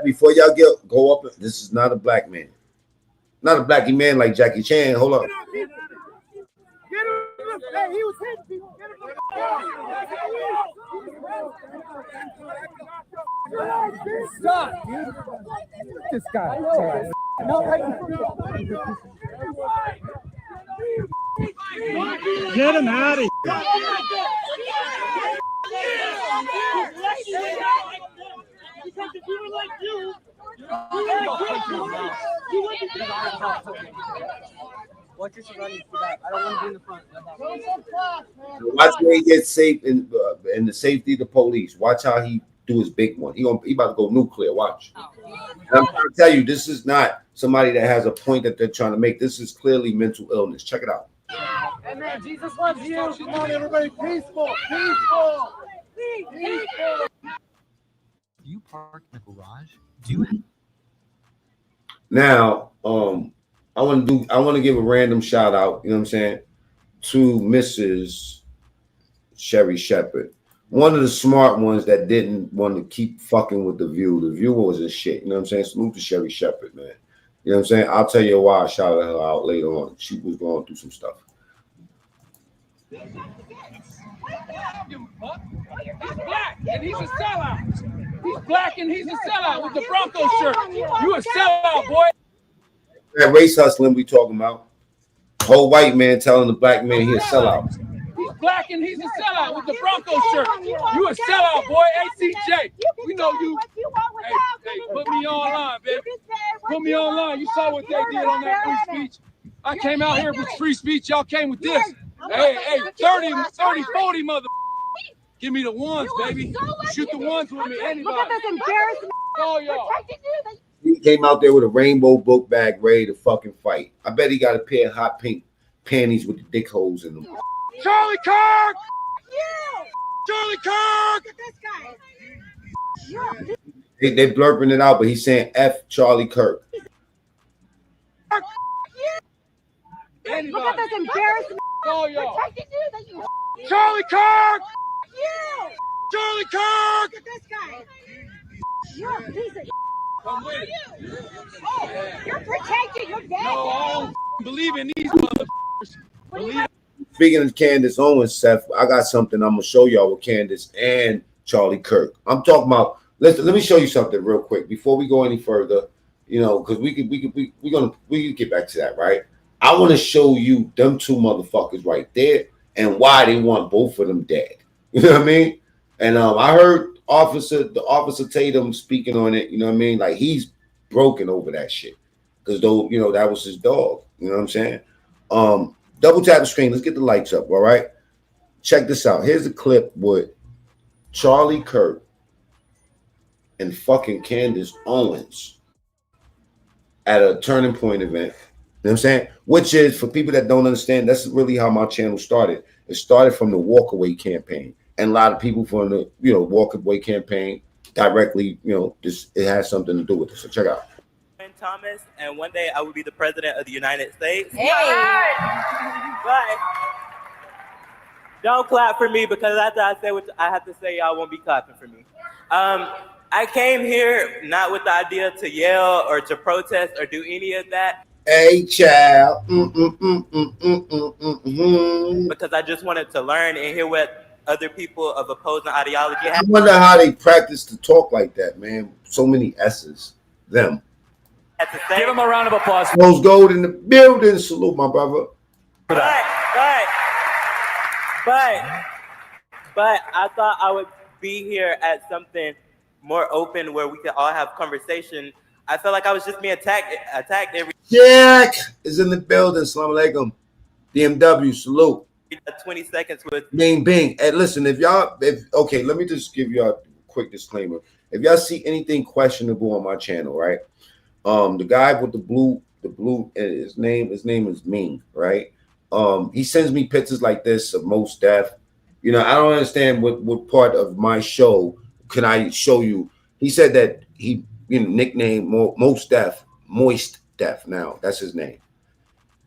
Before y'all go up, this is not a black man. Not a blacky man like Jackie Chan. Hold on. Stop, dude. This guy. Get him out of here. Because if you were like you, watch your surroundings for that. I don't want to be in the front. Watch where he gets safe in the safety of the police. Watch how he do his big one. He about to go nuclear. Watch. And I'm trying to tell you, this is not somebody that has a point that they're trying to make. This is clearly mental illness. Check it out. Amen. Jesus loves you. Come on, everybody. Peaceful. Peaceful. Peaceful. Do you park in the garage? Do you? Now, I want to give a random shout out, you know what I'm saying, to Mrs. Sherry Shepherd. One of the smart ones that didn't want to keep fucking with the view. The view was a shit, you know what I'm saying? Salute to Sherry Shepherd, man. You know what I'm saying? I'll tell you why I shouted her out later on. She was going through some stuff. He's black and he's a sellout. He's black and he's a sellout with the Broncos shirt. You a sellout, boy. That race hustling we talking about. Whole white man telling the black man he a sellout. He's black and he's a sellout with the Broncos shirt. You a sellout, boy. ACJ. We know you. Hey, put me online, baby. Put me online. You saw what they did on that free speech. I came out here with free speech. Y'all came with this. Hey, 30, 40 mother. Give me the ones, baby. Shoot the ones with me. Anybody. Look at this embarrassment. All y'all. He came out there with a rainbow book bag ready to fucking fight. I bet he got a pair of hot pink panties with the dick holes in them. Charlie Kirk! Charlie Kirk! Look at this guy. They blurping it out, but he's saying F Charlie Kirk. Anybody. Look at this embarrassment. All y'all. Charlie Kirk! Charlie Kirk! Look at this guy. You're a piece of come with it. Oh, you're protecting your dad. No, I don't believe in these motherfuckers. Speaking of Candace Owens, Seth, I got something I'm gonna show y'all with Candace and Charlie Kirk. I'm talking about. Let me show you something real quick before we go any further. You know, because we can get back to that, right? I want to show you them two motherfuckers right there and why they want both of them dead. You know what I mean? And I heard the officer Tatum speaking on it. You know what I mean? Like he's broken over that shit because though you know that was his dog. You know what I'm saying? Double tap the screen. Let's get the lights up. All right. Check this out. Here's a clip with Charlie Kirk and fucking Candace Owens at a Turning Point event. You know what I'm saying? Which is, for people that don't understand, that's really how my channel started. It started from the walkaway campaign. And a lot of people from the, you know, walkaway campaign directly, you know, it has something to do with it. So check out. Thomas, and one day I will be the president of the United States. Hey! But don't clap for me because after I say what I have to say, y'all won't be clapping for me. I came here not with the idea to yell or to protest or do any of that. Hey, child. Because I just wanted to learn and hear what other people of opposing ideology have. I wonder how they practice to talk like that, man. So many S's. Them. Give him a round of applause. Rose Gold in the building. Salute, my brother. But I thought I would be here at something more open where we could all have conversation. I felt like I was just being attacked every. Jack is in the building. Assalamu alaikum. DMW, salute. 20 seconds with Bing, bing. Hey, listen, okay, let me just give y'all a quick disclaimer. If y'all see anything questionable on my channel, right? The guy with the blue, his name is Ming, right? He sends me pictures like this of Most Def. You know, I don't understand what part of my show can I show you. He said that he, you know, nicknamed Most Def, Moist Def. Now that's his name.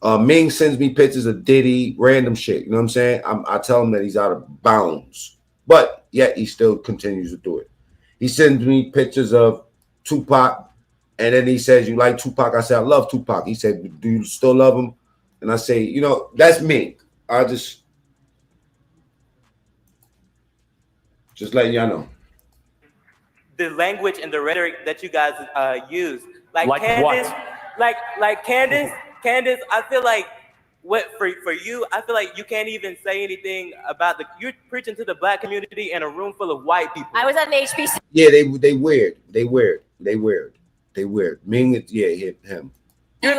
Ming sends me pictures of Diddy, random shit. You know what I'm saying? I tell him that he's out of bounds, but yet he still continues to do it. He sends me pictures of Tupac. And then he says, "You like Tupac?" I said, "I love Tupac." He said, "Do you still love him?" And I say, "You know, that's me. I just letting y'all know." The language and the rhetoric that you guys use, like Candace, like Candace, I feel like for you, I feel like you can't even say anything about you're preaching to the black community in a room full of white people. I was at an HBC. Yeah, they weird. Ming, him. You're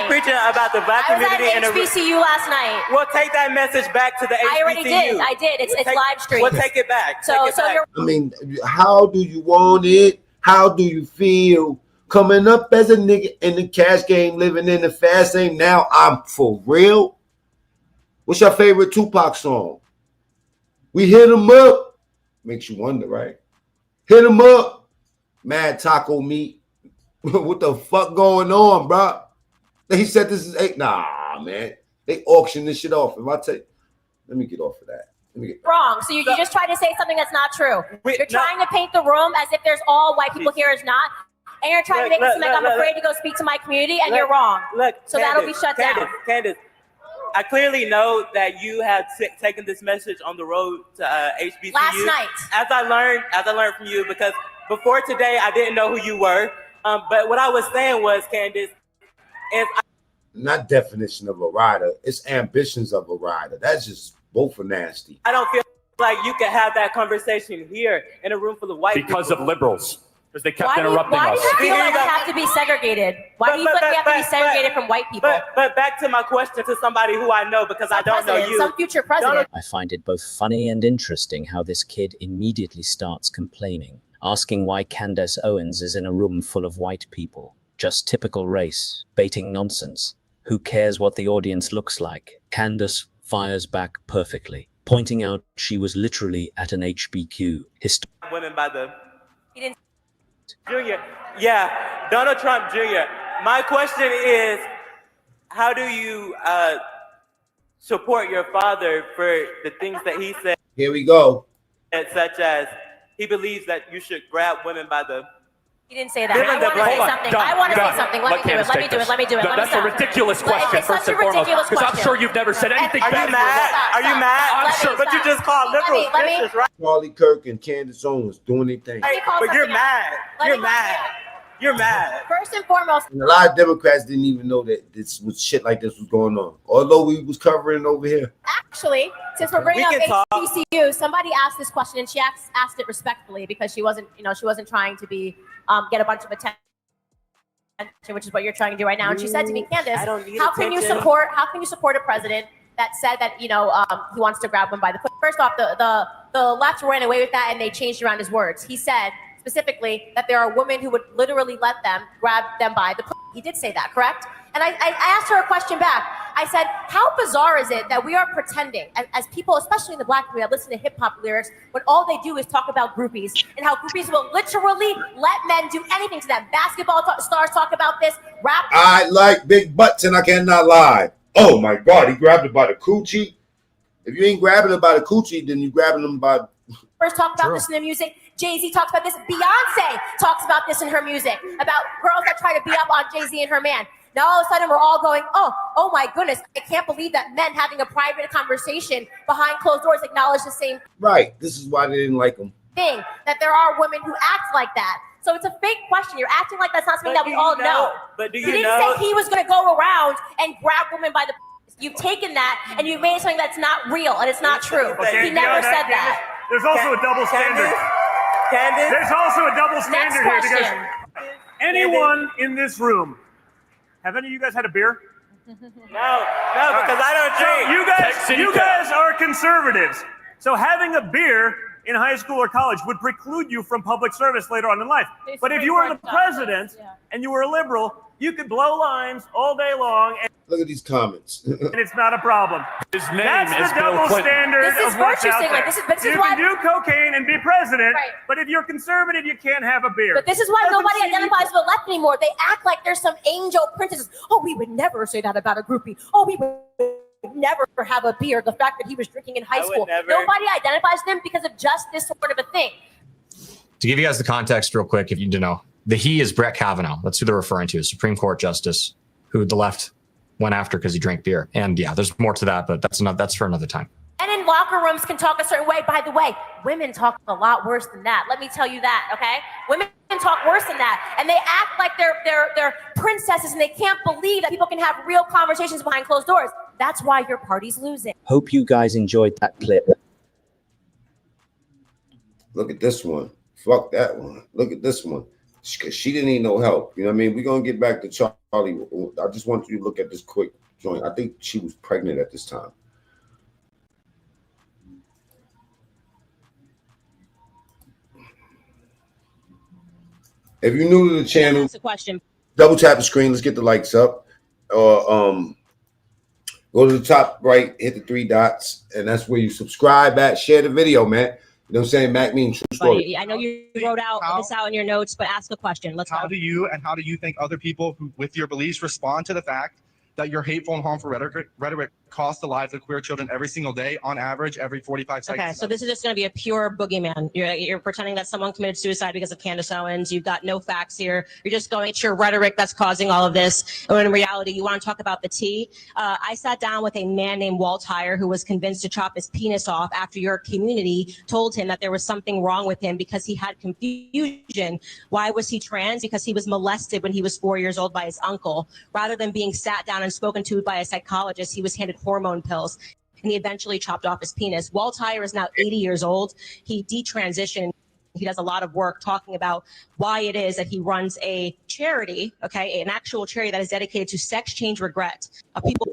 preaching about the black community in a HBCU last night. Well, take that message back to the HBCU. I already did. I did. It's live stream. Well, take it back. I mean, how do you want it? How do you feel? Coming up as a nigga in the cash game, living in the fast lane. Now I'm for real. What's your favorite Tupac song? We hit him up. Makes you wonder, right? Hit him up. Mad taco meat. What the fuck going on, bro? He said this is nah, man. They auction this shit off. If I take, let me get off of that. Wrong. So you just tried to say something that's not true. You're trying to paint the room as if there's all white people here is not. And you're trying to make it seem like I'm afraid to go speak to my community, and you're wrong. So that'll be shut down. Candace, I clearly know that you have taken this message on the road to HBCU. Last night. As I learned from you, because before today, I didn't know who you were. But what I was saying was, Candace, not definition of a rider, it's ambitions of a rider. That's just both are nasty. I don't feel like you can have that conversation here in a room full of white people. Because of liberals. Because they kept interrupting why us. do you feel like we have to be segregated? Why do you feel like we have to be segregated from white people? But back to my question to somebody who I know, because I don't know you. Some future president. I find it both funny and interesting how this kid immediately starts complaining, asking why Candace Owens is in a room full of white people. Just typical race, baiting nonsense. Who cares what the audience looks like? Candace fires back perfectly, pointing out she was literally at an HBQ. Women by the He didn't. Junior. Yeah, Donald Trump Jr. My question is, how do you support your father for the things that he said? Here we go. Such as he believes that you should grab women by the. He didn't say that. I want to say something. I want to say something. Let me do it. That's a ridiculous question, first and foremost. Because I'm sure you've never said anything Are bad. you mad? Are you mad? I'm sure. But you just called liberals bitches, right? Charlie Kirk and Candace Owens doing their thing. But you're mad. You're mad. You're mad. First and foremost. And a lot of Democrats didn't even know that this was shit like this was going on, although we was covering it over here. Actually, since we're bringing up HBCU, somebody asked this question, and she asked it respectfully because she wasn't trying to be get a bunch of attention, which is what you're trying to do right now. And she said to me, Candace, how can you support a president that said that he wants to grab them by the foot? First off, the left ran away with that and they changed around his words. He said specifically that there are women who would literally let them grab them by the foot. He did say that, correct? And I asked her a question back. I said, how bizarre is it that we are pretending, as people, especially in the black community, that listen to hip hop lyrics, when all they do is talk about groupies and how groupies will literally let men do anything to them. Basketball stars talk about this. Rap. I like big butts and I cannot lie. Oh my God, he grabbed her by the coochie. If you ain't grabbing her by the coochie, then you grabbing them by. First talk about this in their music. Jay-Z talks about this. Beyonce talks about this in her music, about girls that try to beat up on Jay-Z and her man. Now all of a sudden we're all going, oh my goodness, I can't believe that men having a private conversation behind closed doors acknowledge the same Right. This is why they didn't like him. thing, that there are women who act like that. So it's a fake question. You're acting like that's not something that we all know. But do He you didn't know? say he was going to go around and grab women by the. You've taken that and you've made something that's not real and it's not true. Okay, He never beyond said that. There's also a double standard. Candace? There's also a double standard here because question. anyone in this room, have any of you guys had a beer? No, because I don't drink. So you guys are conservatives. So having a beer in high school or college would preclude you from public service later on in life. But if you were the president and you were a liberal, you could blow lines all day long. And Look at these comments. and it's not a problem. His name That's is the double Bill Clinton. standard This is of what's virtue out signaling. there. This is You why- can do cocaine and be president, Right. but if you're conservative, you can't have a beer. But this is why Doesn't nobody seem identifies equal. with the left anymore. They act like there's some angel princesses. Oh, we would never say that about a groupie. Oh, we would never have a beer. The fact that he was drinking in high I would school. never. Nobody identifies them because of just this sort of a thing. To give you guys the context real quick, if you didn't know, the he is Brett Kavanaugh. That's who they're referring to, Supreme Court Justice, who the left went after because he drank beer. And yeah, there's more to that, but that's for another time. And in locker rooms can talk a certain way. By the way, women talk a lot worse than that. Let me tell you that, okay? Women talk worse than that. And they act like they're princesses and they can't believe that people can have real conversations behind closed doors. That's why your party's losing. Hope you guys enjoyed that clip. Look at this one. Fuck that one. Look at this one. Because she didn't need no help. You know what I mean? We're going to get back to Charlie. I just want you to look at this quick joint. I think she was pregnant at this time. If you're new to the channel, That's a question. double tap the screen. Let's get the likes up. Or go to the top right, hit the 3 dots, and that's where you subscribe at. Share the video, man. You know what I'm saying? Mac means true story. Buddy, I know you wrote this out in your notes, but ask a question. Let's go. How do you think other people who, with your beliefs, respond to the fact that your hateful and harmful rhetoric costs the lives of queer children every single day, on average, every 45 seconds? Okay, so this is just going to be a pure boogeyman. You're pretending that someone committed suicide because of Candace Owens. You've got no facts here. You're just going, it's your rhetoric that's causing all of this. When in reality, you want to talk about the tea. I sat down with a man named Walt Heyer who was convinced to chop his penis off after your community told him that there was something wrong with him because he had confusion. Why was he trans? Because he was molested when he was 4 years old by his uncle. Rather than being sat down and spoken to by a psychologist, he was handed hormone pills, and he eventually chopped off his penis. Walt Heyer is now 80 years old. He detransitioned. He does a lot of work talking about why it is that he runs a charity, okay, an actual charity that is dedicated to sex change regret of people.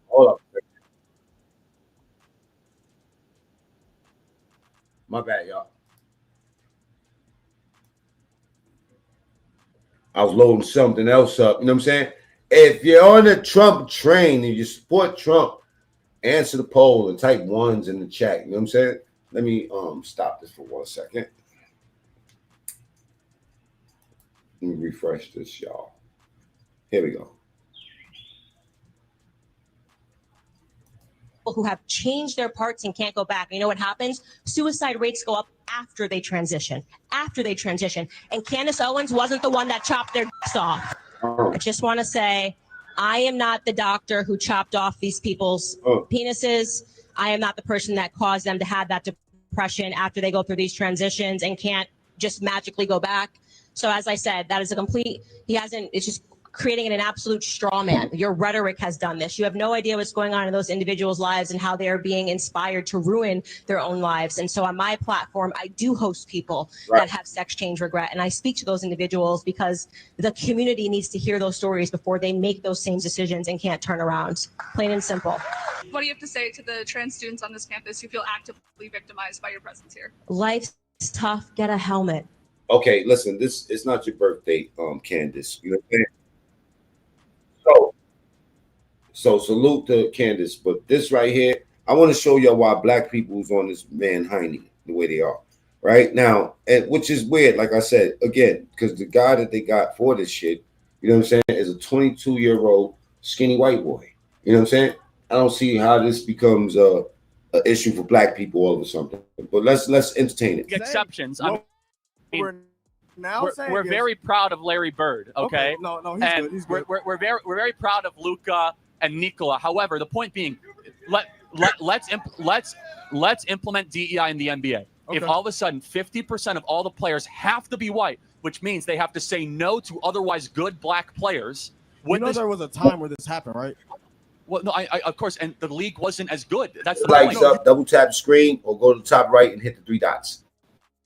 Hold up. My bad, y'all. I was loading something else up. You know what I'm saying? If you're on the Trump train and you support Trump, answer the poll and type ones in the chat. You know what I'm saying? Let me stop this for 1 second. Let me refresh this, y'all. Here we go. Who have changed their parts and can't go back. You know what happens? Suicide rates go up after they transition. And Candace Owens wasn't the one that chopped their dicks off. I just want to say, I am not the doctor who chopped off these people's penises. I am not the person that caused them to have that depression after they go through these transitions and can't just magically go back. So as I said, that is a complete, it's just creating an absolute straw man. Your rhetoric has done this. You have no idea what's going on in those individuals' lives and how they are being inspired to ruin their own lives. And so on my platform, I do host people that have sex change regret. And I speak to those individuals because the community needs to hear those stories before they make those same decisions and can't turn around. Plain and simple. What do you have to say to the trans students on this campus who feel actively victimized by your presence here? Life's tough. Get a helmet. Okay, listen, this is not your birthday, Candace. You know what I'm saying? So salute to Candace, but this right here, I want to show y'all why black people's on this man hiney the way they are right now, and which is weird. Like I said again, because the guy that they got for this shit, you know what I'm saying, is a 22-year-old skinny white boy. You know what I'm saying? I don't see how this becomes a issue for black people all of a sudden. But let's entertain it. Exceptions. Now we're very proud of Larry Bird. Okay. No, he's and good. He's good. We're very proud of Luka and Nikola. However, the point being, let's implement DEI in the NBA. Okay. If all of a sudden 50% of all the players have to be white, which means they have to say no to otherwise good black players. There was a time where this happened, right? Well, no, I of course, and the league wasn't as good. That's the lights point. up, double tap the screen, or go to the top right and hit the 3 dots.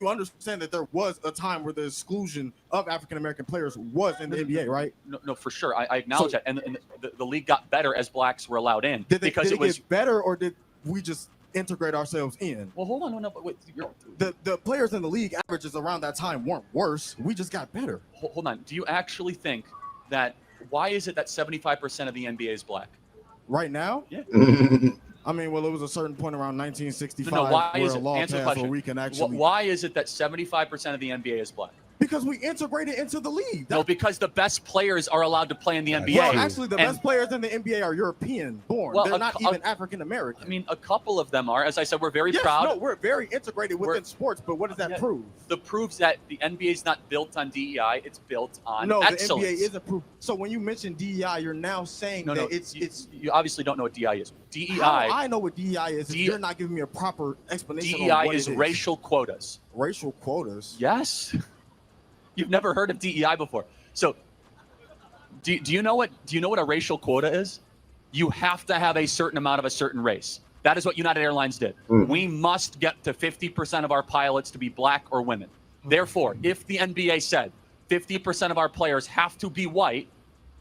You understand that there was a time where the exclusion of African American players was in the NBA, right? No, for sure. I acknowledge that, and the league got better as blacks were allowed in. Did it get better, or did we just integrate ourselves in? Well, hold on, no, but wait, the players in the league averages around that time weren't worse. We just got better. Hold on. Do you actually think that? Why is it that 75% of the NBA is black right now? Yeah. I mean, well, it was a certain point around 1965 why where is a it? law Answer the passed question. where we can actually. Why is it that 75% of the NBA is black? Because we integrated into the league. No, because the best players are allowed to play in the NBA. Well, actually, the best players in the NBA are European born. Well, they're not even African American. I mean, a couple of them are. As I said, we're very proud. No, we're very integrated within sports, but what does that prove? That proves that the NBA is not built on DEI; it's built on excellence. The NBA is a proof. So when you mention DEI, you're now saying that it's. You obviously don't know what DEI is. DEI. How I know what DEI is. If you're not giving me a proper explanation. DEI on what is it is. Racial quotas. Racial quotas. Yes. You've never heard of DEI before. So do you know what a racial quota is? You have to have a certain amount of a certain race. That is what United Airlines did. We must get to 50% of our pilots to be black or women. Therefore, if the NBA said 50% of our players have to be white,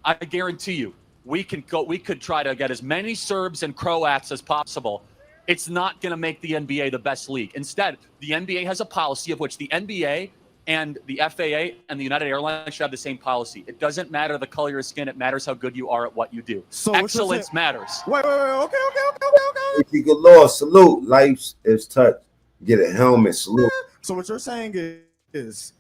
I guarantee you, we could try to get as many Serbs and Croats as possible. It's not going to make the NBA the best league. Instead, the NBA has a policy of which the NBA and the FAA and the United Airlines should have the same policy. It doesn't matter the color of your skin. It matters how good you are at what you do. So excellence matters. Wait. Okay. Good Lord, salute. Life is touch. Get a helmet, salute. So what you're saying is,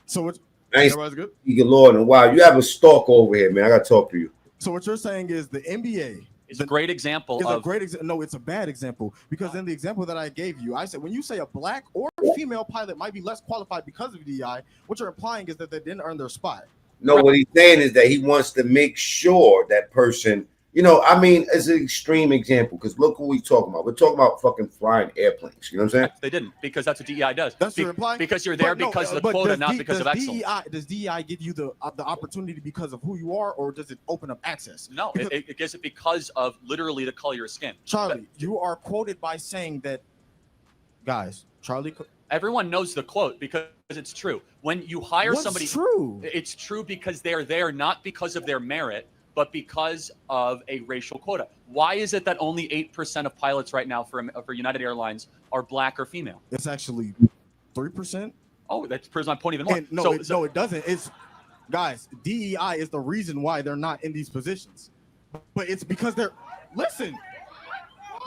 nice. Everybody's good? Good Lord, and wow, you have a stalk over here, man. I got to talk to you. So what you're saying is the NBA is a great example of. No, it's a bad example, because in the example that I gave you, I said when you say a black or female pilot might be less qualified because of DEI, what you're implying is that they didn't earn their spot. No, what he's saying is that he wants to make sure that person, You know, I mean, as an extreme example, because look what we're talking about. We're talking about fucking flying airplanes. You know what I'm saying? They didn't, because that's what DEI does. That's your implying. Because you're there because of the quota, not because of excellence. Does DEI give you the opportunity because of who you are, or does it open up access? No, it gives it because of literally the color of your skin. Charlie, you are quoted by saying that, guys, Charlie. Everyone knows the quote because it's true. When you hire somebody, true? It's true because they're there not because of their merit, but because of a racial quota. Why is it that only 8% of pilots right now for United Airlines are black or female? It's actually 3%. Oh, that proves my point even more. And no, it doesn't. It's, guys, DEI is the reason why they're not in these positions. But it's because they're, listen.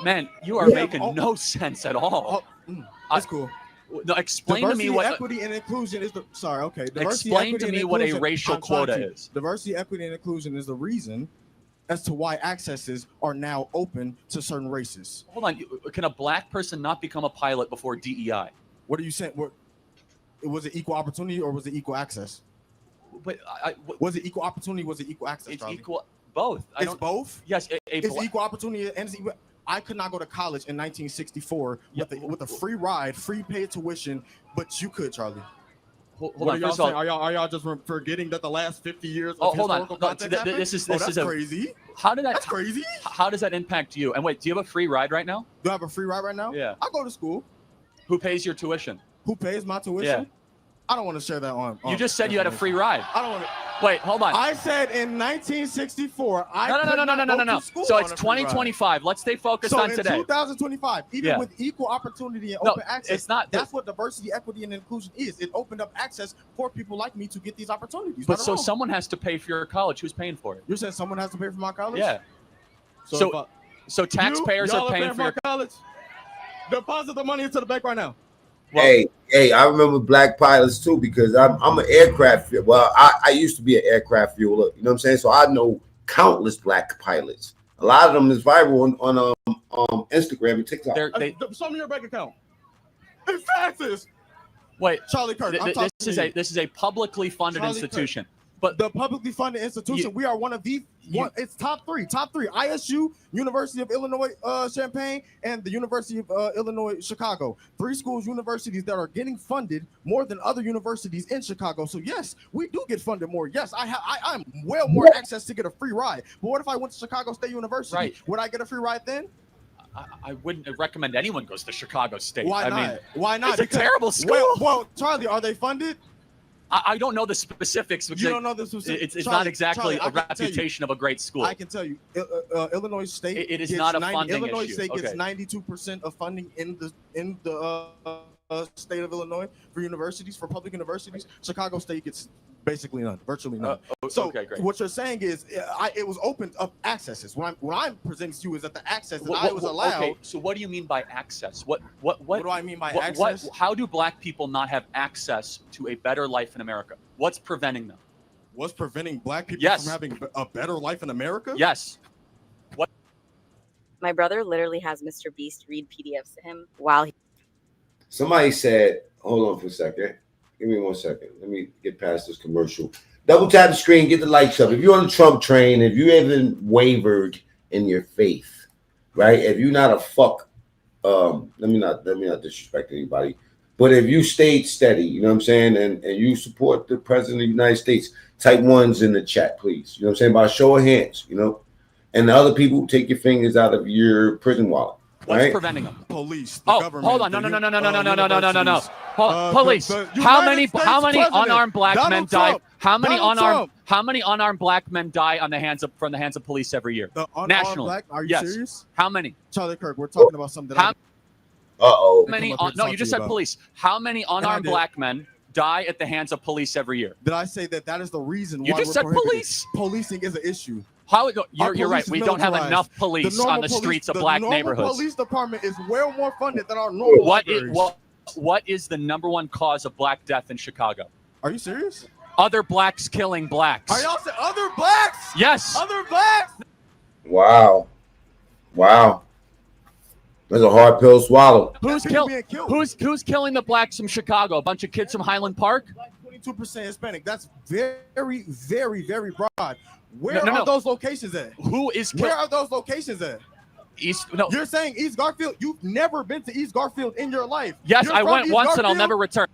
Man, you are making no sense at all. That's cool. No, explain to me what equity and inclusion is the. Sorry, okay. Explain to me what a racial quota is. Diversity, equity, and inclusion is the reason as to why accesses are now open to certain races. Hold on, can a black person not become a pilot before DEI? What are you saying? Was it equal opportunity or was it equal access? But was it equal opportunity? Was it equal access? It's equal. Both. It's both. Yes, it's equal opportunity and it's equal. I could not go to college in 1964 with a free ride, free paid tuition, but you could, Charlie. Hold what on. are y'all First of saying? all, Are y'all just forgetting that the last 50 years of historical context happened? This is crazy. That's crazy. How does that impact you? And wait, do you have a free ride right now? Do I have a free ride right now? Yeah. I go to school. Who pays your tuition? Who pays my tuition? Yeah. I don't want to share that on. You just said you had a free ride. I don't want to. Wait, hold on. I said in 1964. No. So it's 2025. Let's stay focused on today. So in 2025, even with equal opportunity and open access, it's not. That's what diversity, equity, and inclusion is. It opened up access for people like me to get these opportunities. But so someone has to pay for your college. Who's paying for it? You're saying someone has to pay for my college? Yeah. So taxpayers are paying for your college. Deposit the money into the bank right now. Well, hey, I remember black pilots too because I'm an aircraft. Well, I used to be an aircraft fueler. You know what I'm saying? So I know countless black pilots. A lot of them is viral on Instagram and TikTok. Show me your bank account. It's taxes. Wait, Charlie Kirk. This is a publicly funded institution. But the publicly funded institution, we are one of the it's top three. ISU, University of Illinois Champaign, and the University of Illinois Chicago. 3 schools, universities that are getting funded more than other universities in Chicago. So yes, we do get funded more. Yes, I'm well more access to get a free ride. But what if I went to Chicago State University? Right. Would I get a free ride then? I wouldn't recommend anyone goes to Chicago State. Why not? Why not? It's a terrible school. Well, Charlie, are they funded? I don't know the specifics. You don't know the specifics. It's not exactly a reputation of a great school. I can tell you, Illinois State. It is not a funding Illinois issue. State gets 92% of funding in the state of Illinois for universities, for public universities. Chicago State gets basically none, virtually none. So okay, great. What you're saying is, it was opened up accesses. What I'm presenting to you is that the access that I was allowed. Okay, so what do you mean by access? What do I mean by access? How do black people not have access to a better life in America? What's preventing them? What's preventing black people from having a better life in America? Yes. What? My brother literally has Mr. Beast read PDFs to him while he. Somebody said, hold on for a second. Give me 1 second. Let me get past this commercial. Double tap the screen, get the lights up. If you're on the Trump train, if you haven't wavered in your faith, right? If you're not a let me not disrespect anybody, but if you stayed steady, you know what I'm saying, and you support the president of the United States, type 1s in the chat, please. You know what I'm saying? By a show of hands, you know. And the other people, take your fingers out of your prison wallet. What's preventing them? Police. Government. Hold on. No. Police. How many unarmed black men die? How many unarmed black men die from the hands of police every year? Nationally. Are you serious? How many? Charlie Kirk, we're talking about something. No, you just said police. How many unarmed black men die at the hands of police every year? Did I say that is the reason why you just said police? Policing is an issue. You're right. We don't have enough police on the streets of black neighborhoods. The police department is well more funded than our normal. What is the #1 cause of black death in Chicago? Are you serious? Other blacks killing blacks. Are y'all saying other blacks? Yes. Other blacks. Wow. That's a hard pill to swallow. Who's killing the blacks from Chicago? A bunch of kids from Highland Park? 22% Hispanic. That's very, very, very broad. Where No. are those locations at? Where are those locations at? East. No. You're saying East Garfield. You've never been to East Garfield in your life. Yes, You're I from went East once and I'll Garfield? never return.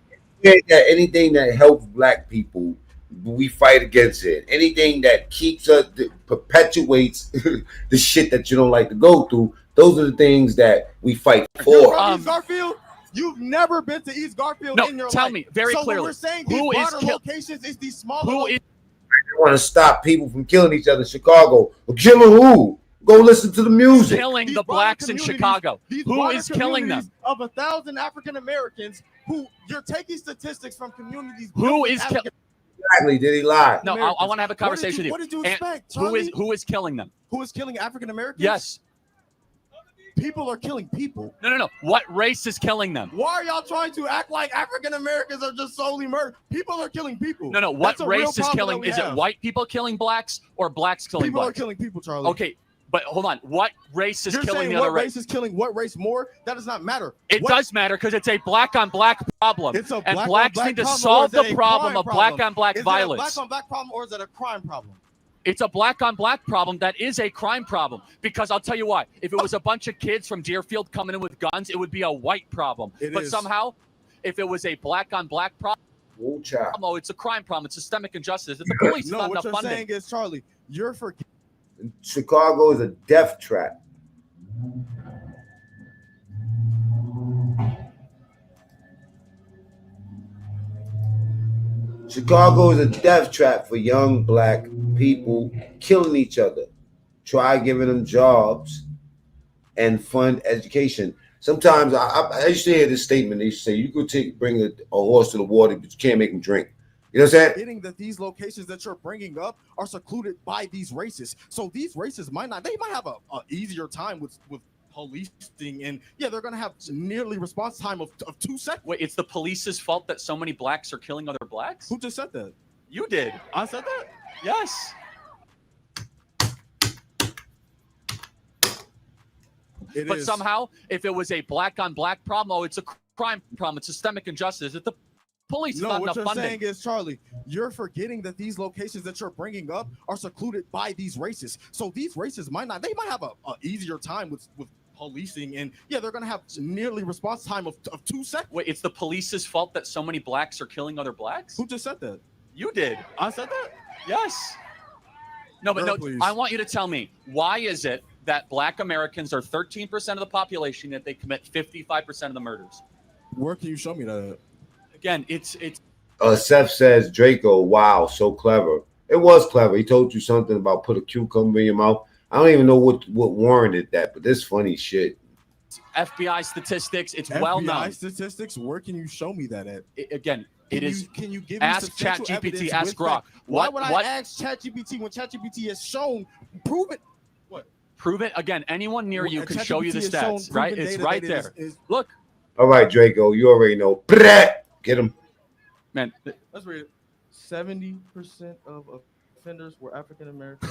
Anything that helps black people, we fight against it. Anything that keeps us, that perpetuates the shit that you don't like to go through, those are the things that we fight You're for. from East Garfield. You've never been to East Garfield in your life. Tell me very so clearly. When we're saying these Who is broader locations is these smaller. They want to stop people from killing each other in Chicago. Well, killing who? Go listen to the music. Killing the blacks in Chicago. Who is killing them? Of 1,000 African Americans, who you're taking statistics from communities. Who is killing? Exactly. Did he lie? No, I want to have a conversation What did you with you. expect, And Charlie? who is killing them? Who is killing African Americans? Yes. People are killing people. No. What race is killing them? Why are y'all trying to act like African Americans are just solely murdered? People are killing people. No. What That's a real race is problem killing? that we Is it have. white people killing blacks or blacks killing People blacks? are killing people, Charlie. Okay, but hold on. What race is You're killing saying the other what race? race is killing what race more? That does not matter. It What- does matter because it's a black on black problem. It's a and black blacks on black need to problem, or solve is it the a problem crime of black problem? on black Is it a violence. black on black problem or is it a crime problem? It's a black on black problem that is a crime problem. Because I'll tell you why. If it was a bunch of kids from Deerfield coming in with guns, it would be a white problem. But is. somehow, if it was a black on black problem, oh, it's a crime problem. It's systemic injustice. It's the police. It's No, not what enough you're funding. saying is, Charlie, you're forgetting. Chicago is a death trap. Chicago is a death trap for young black people killing each other. Try giving them jobs and fund education. Sometimes I used to hear this statement. They used to say, you could bring a horse to the water, but you can't make him drink. You know what I'm saying? Forgetting that these locations that you're bringing up are secluded by these races. So these races might have a easier time with policing, and yeah, they're gonna have nearly response time of 2 seconds. Wait, it's the police's fault that so many blacks are killing other blacks? Who just said that? You did. I said that? Yes. But somehow, if it was a black on black problem, it's a crime problem. It's systemic injustice. It's the police. It's No, not what enough you're funding. saying is, Charlie, you're forgetting that these locations that you're bringing up are secluded by these races. So these races might have a easier time with policing, and yeah, they're gonna have nearly response time of 2 seconds. Wait, it's the police's fault that so many blacks are killing other blacks? Who just said that? You did. I said that? Yes. No, but Girl, no, please. I want you to tell me, why is it that black Americans are 13% of the population, yet they commit 55% of the murders? Where can you show me that? Again, it's Seth says, Draco, wow, so clever. It was clever. He told you something about put a cucumber in your mouth. I don't even know what warranted that, but this funny shit. FBI statistics. It's FBI well known. statistics. Where can you show me that at? Can you give me ask substantial ChatGPT, evidence ask with Grok. that? Why What? would I ask ChatGPT when ChatGPT has shown? Prove it. What? Prove it again. Anyone near you can show you the ChatGPT has shown stats, right? proven It's data right that there. is- Look, All right, Draco, you already know. Get him. man. Let's read it. 70% of offenders were African American.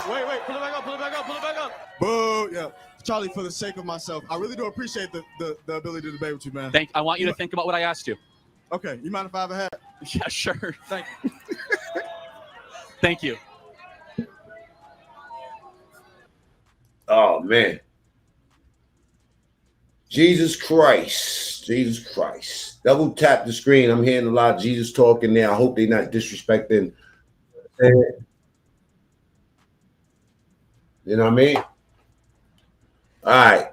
Wait, pull it back up. Boo, yeah. Charlie, for the sake of myself, I really do appreciate the ability to debate with you, man. I want you to think about what I asked you. Okay, you mind if I have a hat? Yeah, sure. Thank you. Thank you. Oh, man. Jesus Christ. Double tap the screen. I'm hearing a lot of Jesus talking there. I hope they're not disrespecting. You know what I mean? All right.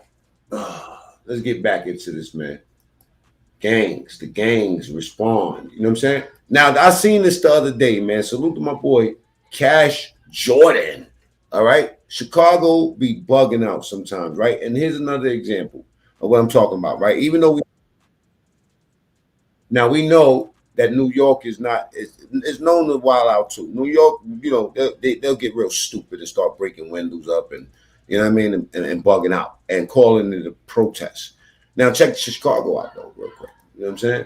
Let's get back into this, man. The gangs respond. You know what I'm saying? Now, I seen this the other day, man. Salute to my boy, Cash Jordan. All right? Chicago be bugging out sometimes, right? And here's another example of what I'm talking about, right? Even though we know that New York is not, it's known to wild out too. New York, you know, they'll get real stupid and start breaking windows up and, you know what I mean, and bugging out and calling it a protest. Now check Chicago out though, real quick. You know what I'm saying?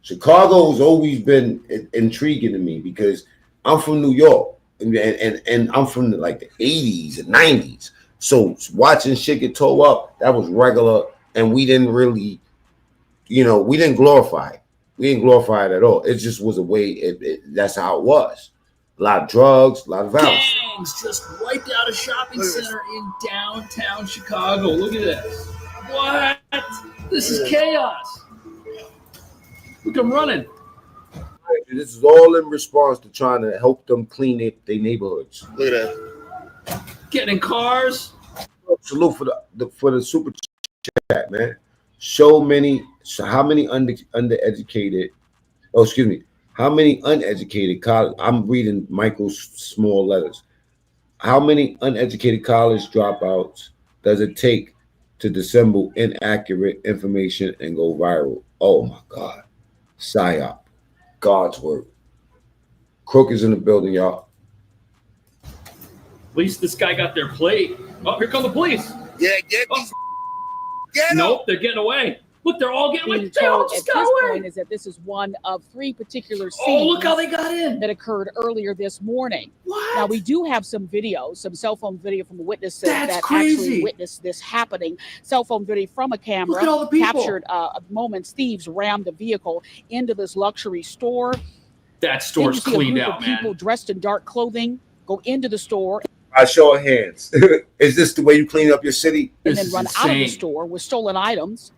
Chicago's always been intriguing to me because I'm from New York and I'm from the 80s and 90s. So watching shit get tore up, that was regular, and we didn't really, we didn't glorify it. We ain't glorified at all. It just was a way. That's how it was. A lot of drugs, a lot of violence. Gangs just wiped out a shopping center in downtown Chicago. Look at this. What? This is chaos. Look, I'm running. This is all in response to trying to help them clean their neighborhoods. Look at that. Getting in cars. Salute for the super chat, man. How many undereducated? Oh, excuse me. How many uneducated college? I'm reading Michael's small letters. How many uneducated college dropouts does it take to dissemble inaccurate information and go viral? Oh my God. PSYOP. God's word. Crook is in the building, y'all. At least this guy got their plate. Oh, here come the police. Yeah, get Get nope, they're getting away. Look, they're all getting away. They all just got away. Point is that this is one of 3 particular scenes. Oh, look how they got in. That occurred earlier this morning. What? Now, we do have some video, some cell phone video from a witness that crazy. actually witnessed this happening. Cell phone video from a camera. Look at all the people. Captured moments thieves rammed the vehicle into this luxury store. That store's cleaned out, man. People dressed in dark clothing go into the store. I show of hands. Is this the way you clean up your city? And then run out of the store with stolen items.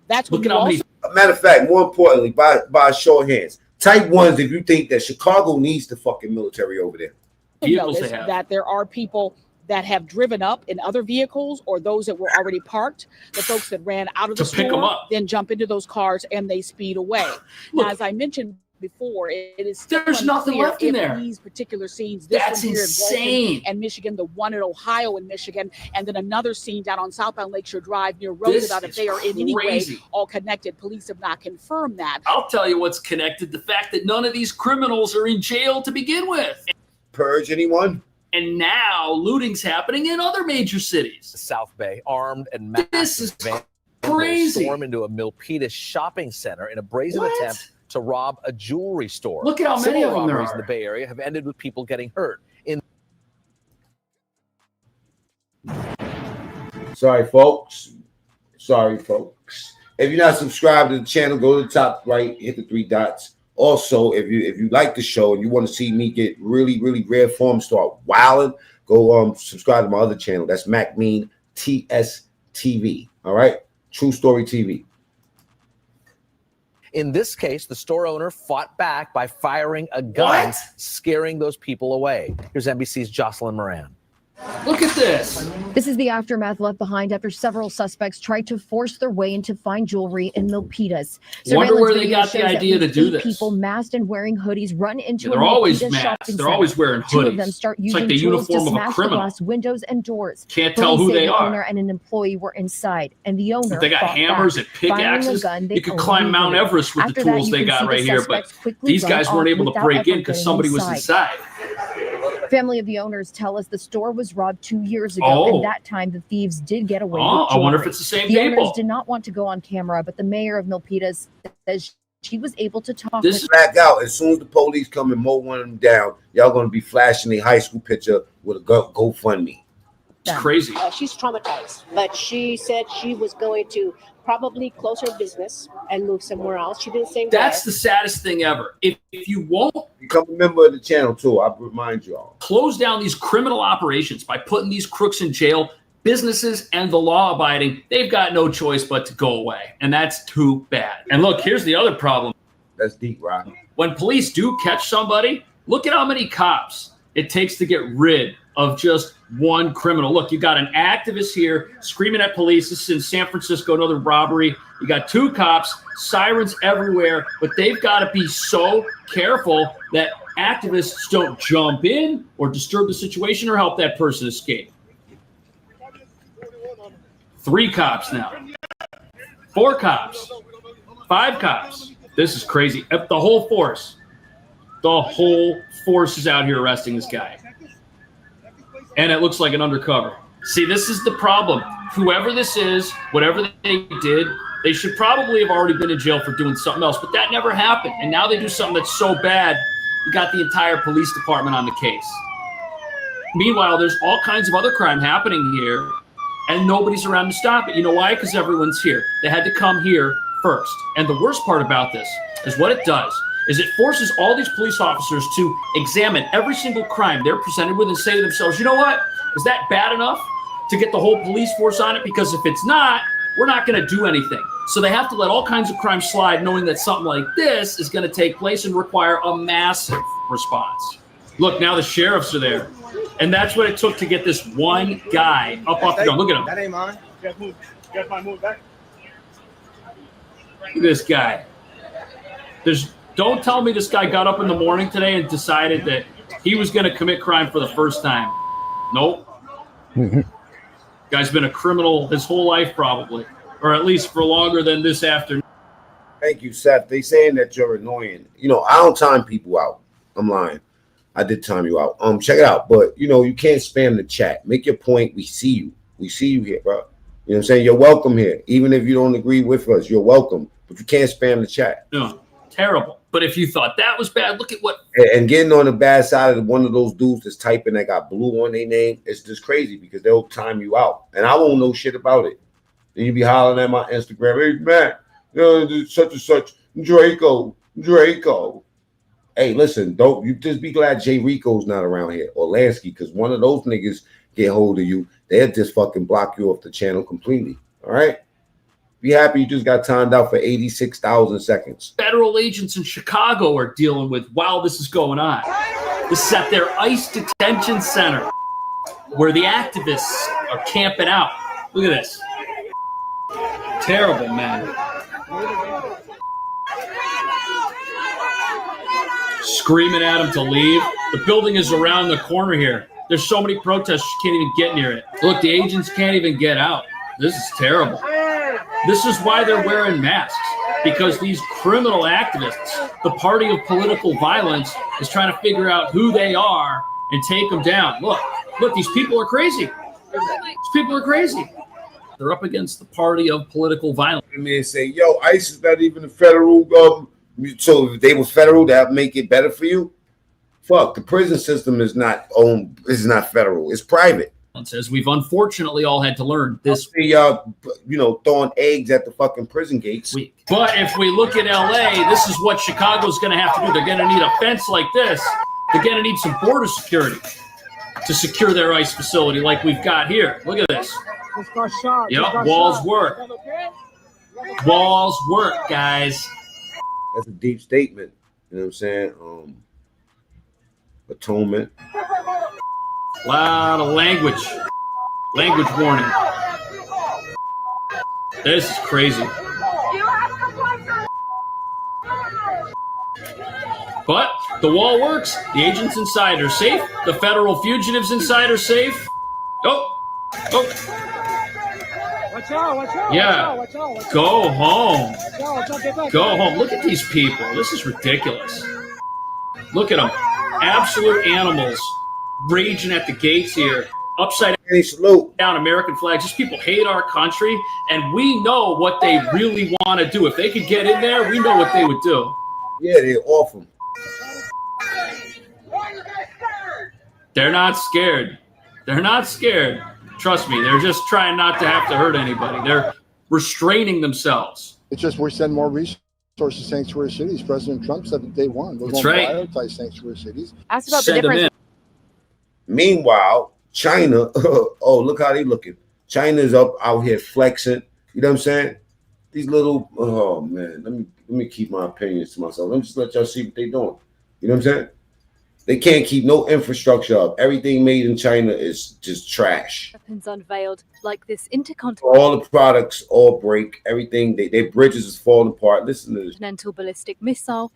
That's what Matter of fact, more importantly, by a show of hands, type ones if you think that Chicago needs the fucking military over there. Notice that there are people that have driven up in other vehicles or those that were already parked. The folks that ran out of the store then jump into those cars and they speed away. Now, as I mentioned before, it is there's nothing left in there. These particular scenes, that's one here insane. In Walton and Michigan, the one in Ohio and Michigan, and then another scene down on southbound Lakeshore Drive near Roosevelt. If they are in any way all connected, police have not confirmed that. I'll tell you what's connected: the fact that none of these criminals are in jail to begin with. Purge anyone? And now looting's happening in other major cities. South Bay, armed and masked. This is crazy. Storm into a Milpitas shopping center in a brazen attempt to rob a jewelry store. Look at how many of them there robberies are. In the Bay Area have ended with people getting hurt. Sorry, folks. If you're not subscribed to the channel, go to the top right, hit the 3 dots. Also, if you like the show and you want to see me get really, really rare form, start wilding, go subscribe to my other channel. That's Mac Mean TS TV. All right, True Story TV. In this case, the store owner fought back by firing a gun, scaring those people away. Here's NBC's Jocelyn Moran. Look at this. This is the aftermath left behind after several suspects tried to force their way into fine jewelry in Milpitas. Wonder where they got the idea to do this. People masked and wearing hoodies run into they're a always Milpitas masked. shopping They're center. always wearing hoodies. 2 of them start It's using like the tools to uniform of a smash the criminal. glass windows and doors. Can't tell Police who say they the are. owner and an employee were inside, and the owner But they got fought hammers back, and firing a pickaxes. gun they You could owned climb Mount legally. Everest with After the that, tools you they can got see the right here, but suspects quickly these run guys weren't off able to without break ever in because getting somebody was inside. Family of the owners tell us the store was robbed 2 years ago, Oh. and that time the thieves did get away Oh, with I wonder if jewelry. it's the same The people. owners did not want to go on camera, but the mayor of Milpitas says she was able to talk This with back out as soon as the police come and mow one of them down. Y'all gonna be flashing a high school picture with a GoFundMe. It's crazy. She's traumatized, but she said she was going to probably close her business and move somewhere else. She didn't say That's where. the saddest thing ever. If you won't become a member of the channel too, I remind y'all. Close down these criminal operations by putting these crooks in jail, businesses and the law abiding, they've got no choice but to go away. And that's too bad. And look, here's the other problem. That's deep, right? When police do catch somebody, look at how many cops it takes to get rid of just one criminal. Look, you got an activist here screaming at police. This is in San Francisco, another robbery. You got 2 cops, sirens everywhere, but they've got to be so careful that activists don't jump in or disturb the situation or help that person escape. 3 cops now. 4 cops. 5 cops. This is crazy. The whole force. The whole force is out here arresting this guy. And it looks like an undercover. See, this is the problem. Whoever this is, whatever they did, they should probably have already been in jail for doing something else. But that never happened. And now they do something that's so bad, you got the entire police department on the case. Meanwhile, there's all kinds of other crime happening here, and nobody's around to stop it. You know why? Because everyone's here. They had to come here first. And the worst part about this is what it does is it forces all these police officers to examine every single crime they're presented with and say to themselves, you know what? Is that bad enough to get the whole police force on it? Because if it's not, we're not going to do anything. So they have to let all kinds of crimes slide, knowing that something like this is going to take place and require a massive response. Look, now the sheriffs are there. And that's what it took to get this one guy up off the ground. Look at him. That ain't mine. You guys mind move back? Look at this guy. Don't tell me this guy got up in the morning today and decided that he was going to commit crime for the first time. Nope. Guy's been a criminal his whole life probably, or at least for longer than this afternoon. Thank you, Seth. They saying that you're annoying. You know, I don't time people out. I'm lying. I did time you out. Check it out. But, you know, you can't spam the chat. Make your point. We see you. We see you here, bro. You know what I'm saying? You're welcome here. Even if you don't agree with us, you're welcome. But you can't spam the chat. No, terrible. But if you thought that was bad, look at what... And getting on the bad side of one of those dudes that's typing that got blue on their name, it's just crazy because they'll time you out. And I won't know shit about it. Then you be hollering at my Instagram, hey, man, such and such, Draco. Hey, listen, don't you just be glad Jay Rico's not around here or Lansky, because one of those niggas get hold of you, they'll just fucking block you off the channel completely. All right? Be happy you just got timed out for 86,000 seconds. Federal agents in Chicago are dealing with while this is going on. This is at their ICE detention center where the activists are camping out. Look at this. Terrible, man. Screaming at him to leave. The building is around the corner here. There's so many protesters, you can't even get near it. Look, the agents can't even get out. This is terrible. This is why they're wearing masks, because these criminal activists, the party of political violence, is trying to figure out who they are and take them down. Look, these people are crazy. These people are crazy. They're up against the party of political violence. I mean, say, yo, ICE is not even a federal. So if they were federal, that would make it better for you. Fuck, the prison system is not owned. It's not federal. It's private. As we've unfortunately all had to learn this. Throwing eggs at the fucking prison gates. But if we look at LA, this is what Chicago's going to have to do. They're going to need a fence like this. They're going to need some border security to secure their ICE facility like we've got here. Look at this. Yep, walls work. Walls work, guys. That's a deep statement. You know what I'm saying? Atonement. A lot of language. Language warning. This is crazy. But the wall works. The agents inside are safe. The federal fugitives inside are safe. Oh. Watch out. Yeah. Go home. Go home. Look at these people. This is ridiculous. Look at them. Absolute animals. Raging at the gates here, upside down American flags. These people hate our country, and we know what they really want to do. If they could get in there, we know what they would do. Yeah, they're awful. They're not scared. They're not scared. Trust me, they're just trying not to have to hurt anybody. They're restraining themselves. It's just we send more resources to sanctuary cities. President Trump said that day one. We're That's going right. to prioritize sanctuary cities. Ask about the difference. Meanwhile, China, oh, look how they looking. China's up out here flexing. You know what I'm saying? These little, oh man, let me keep my opinions to myself. Let me just let y'all see what they doing. You know what I'm saying? They can't keep no infrastructure up. Everything made in China is just trash. Weapons unveiled like this intercontinental. All the products all break. Everything, their bridges is falling apart. Listen to this. Continental ballistic missile.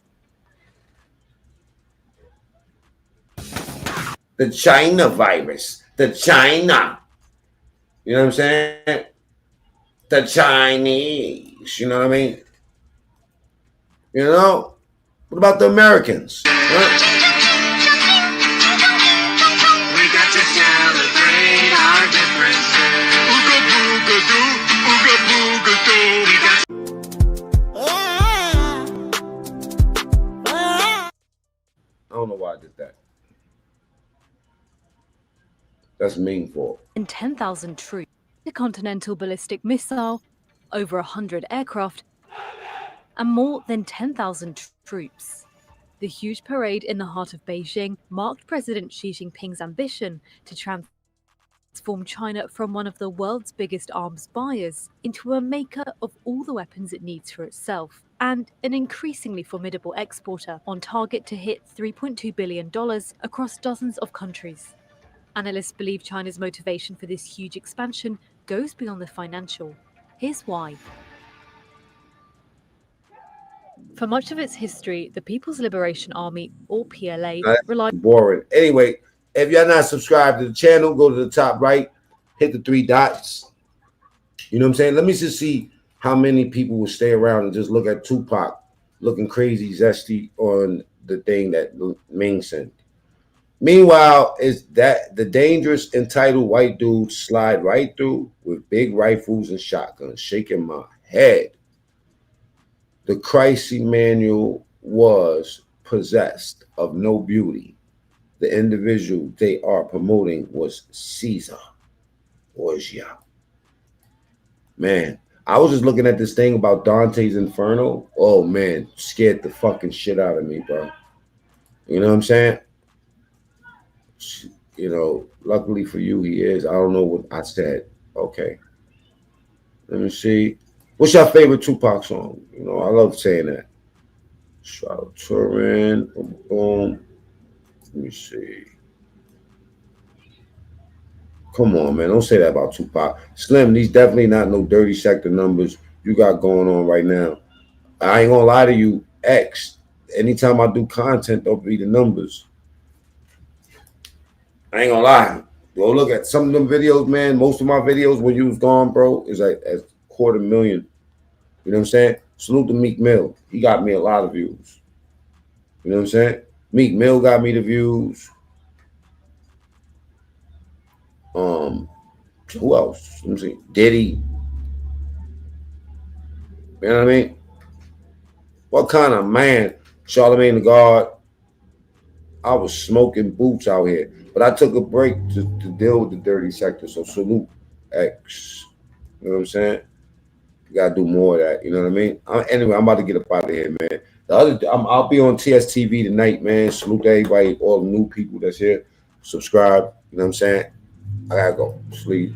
The China virus. The China. You know what I'm saying? The Chinese. You know what I mean? You know? What about the Americans? Huh? We got to celebrate our differences. Ooga booga doo, ooga booga doo. I don't know why I did that. That's meaningful. And 10,000 troops. The Continental ballistic missile. Over 100 aircraft. and more than 10,000 troops. The huge parade in the heart of Beijing marked President Xi Jinping's ambition to transform China from one of the world's biggest arms buyers into a maker of all the weapons it needs for itself, and an increasingly formidable exporter on target to hit $3.2 billion across dozens of countries. Analysts believe China's motivation for this huge expansion goes beyond the financial. Here's why. For much of its history, the People's Liberation Army, or PLA, relied... Boring. Anyway, if you're not subscribed to the channel, go to the top right, hit the 3 dots. You know what I'm saying? Let me just see how many people will stay around and just look at Tupac looking crazy zesty on the thing that Ming sent. Meanwhile, is that the dangerous entitled white dudes slide right through with big rifles and shotguns, shaking my head. The Christ Emmanuel was possessed of no beauty. The individual they are promoting was Caesar Borgia. Man, I was just looking at this thing about Dante's Inferno. Oh man, scared the fucking shit out of me, bro. You know what I'm saying? You know, luckily for you, he is. I don't know what I said. Okay. Let me see. What's your favorite Tupac song? You know, I love saying that. Shroud of Turin. Boom, boom. Let me see. Come on, man. Don't say that about Tupac. Slim, these definitely not no dirty sector numbers you got going on right now. I ain't gonna lie to you, X. Anytime I do content, don't be the numbers. I ain't gonna lie. Go look at some of them videos, man. Most of my videos when you was gone, bro, is like at 250,000. You know what I'm saying? Salute to Meek Mill. He got me a lot of views. You know what I'm saying? Meek Mill got me the views. Who else? Let me see. Diddy. You know what I mean? What kind of man? Charlemagne the God. I was smoking boots out here. But I took a break to deal with the dirty sector. So salute X. You know what I'm saying? You gotta do more of that. You know what I mean? Anyway, I'm about to get up out of here, man. I'll be on TSTV tonight, man. Salute to everybody, all the new people that's here. Subscribe. You know what I'm saying? I gotta go. Sleep.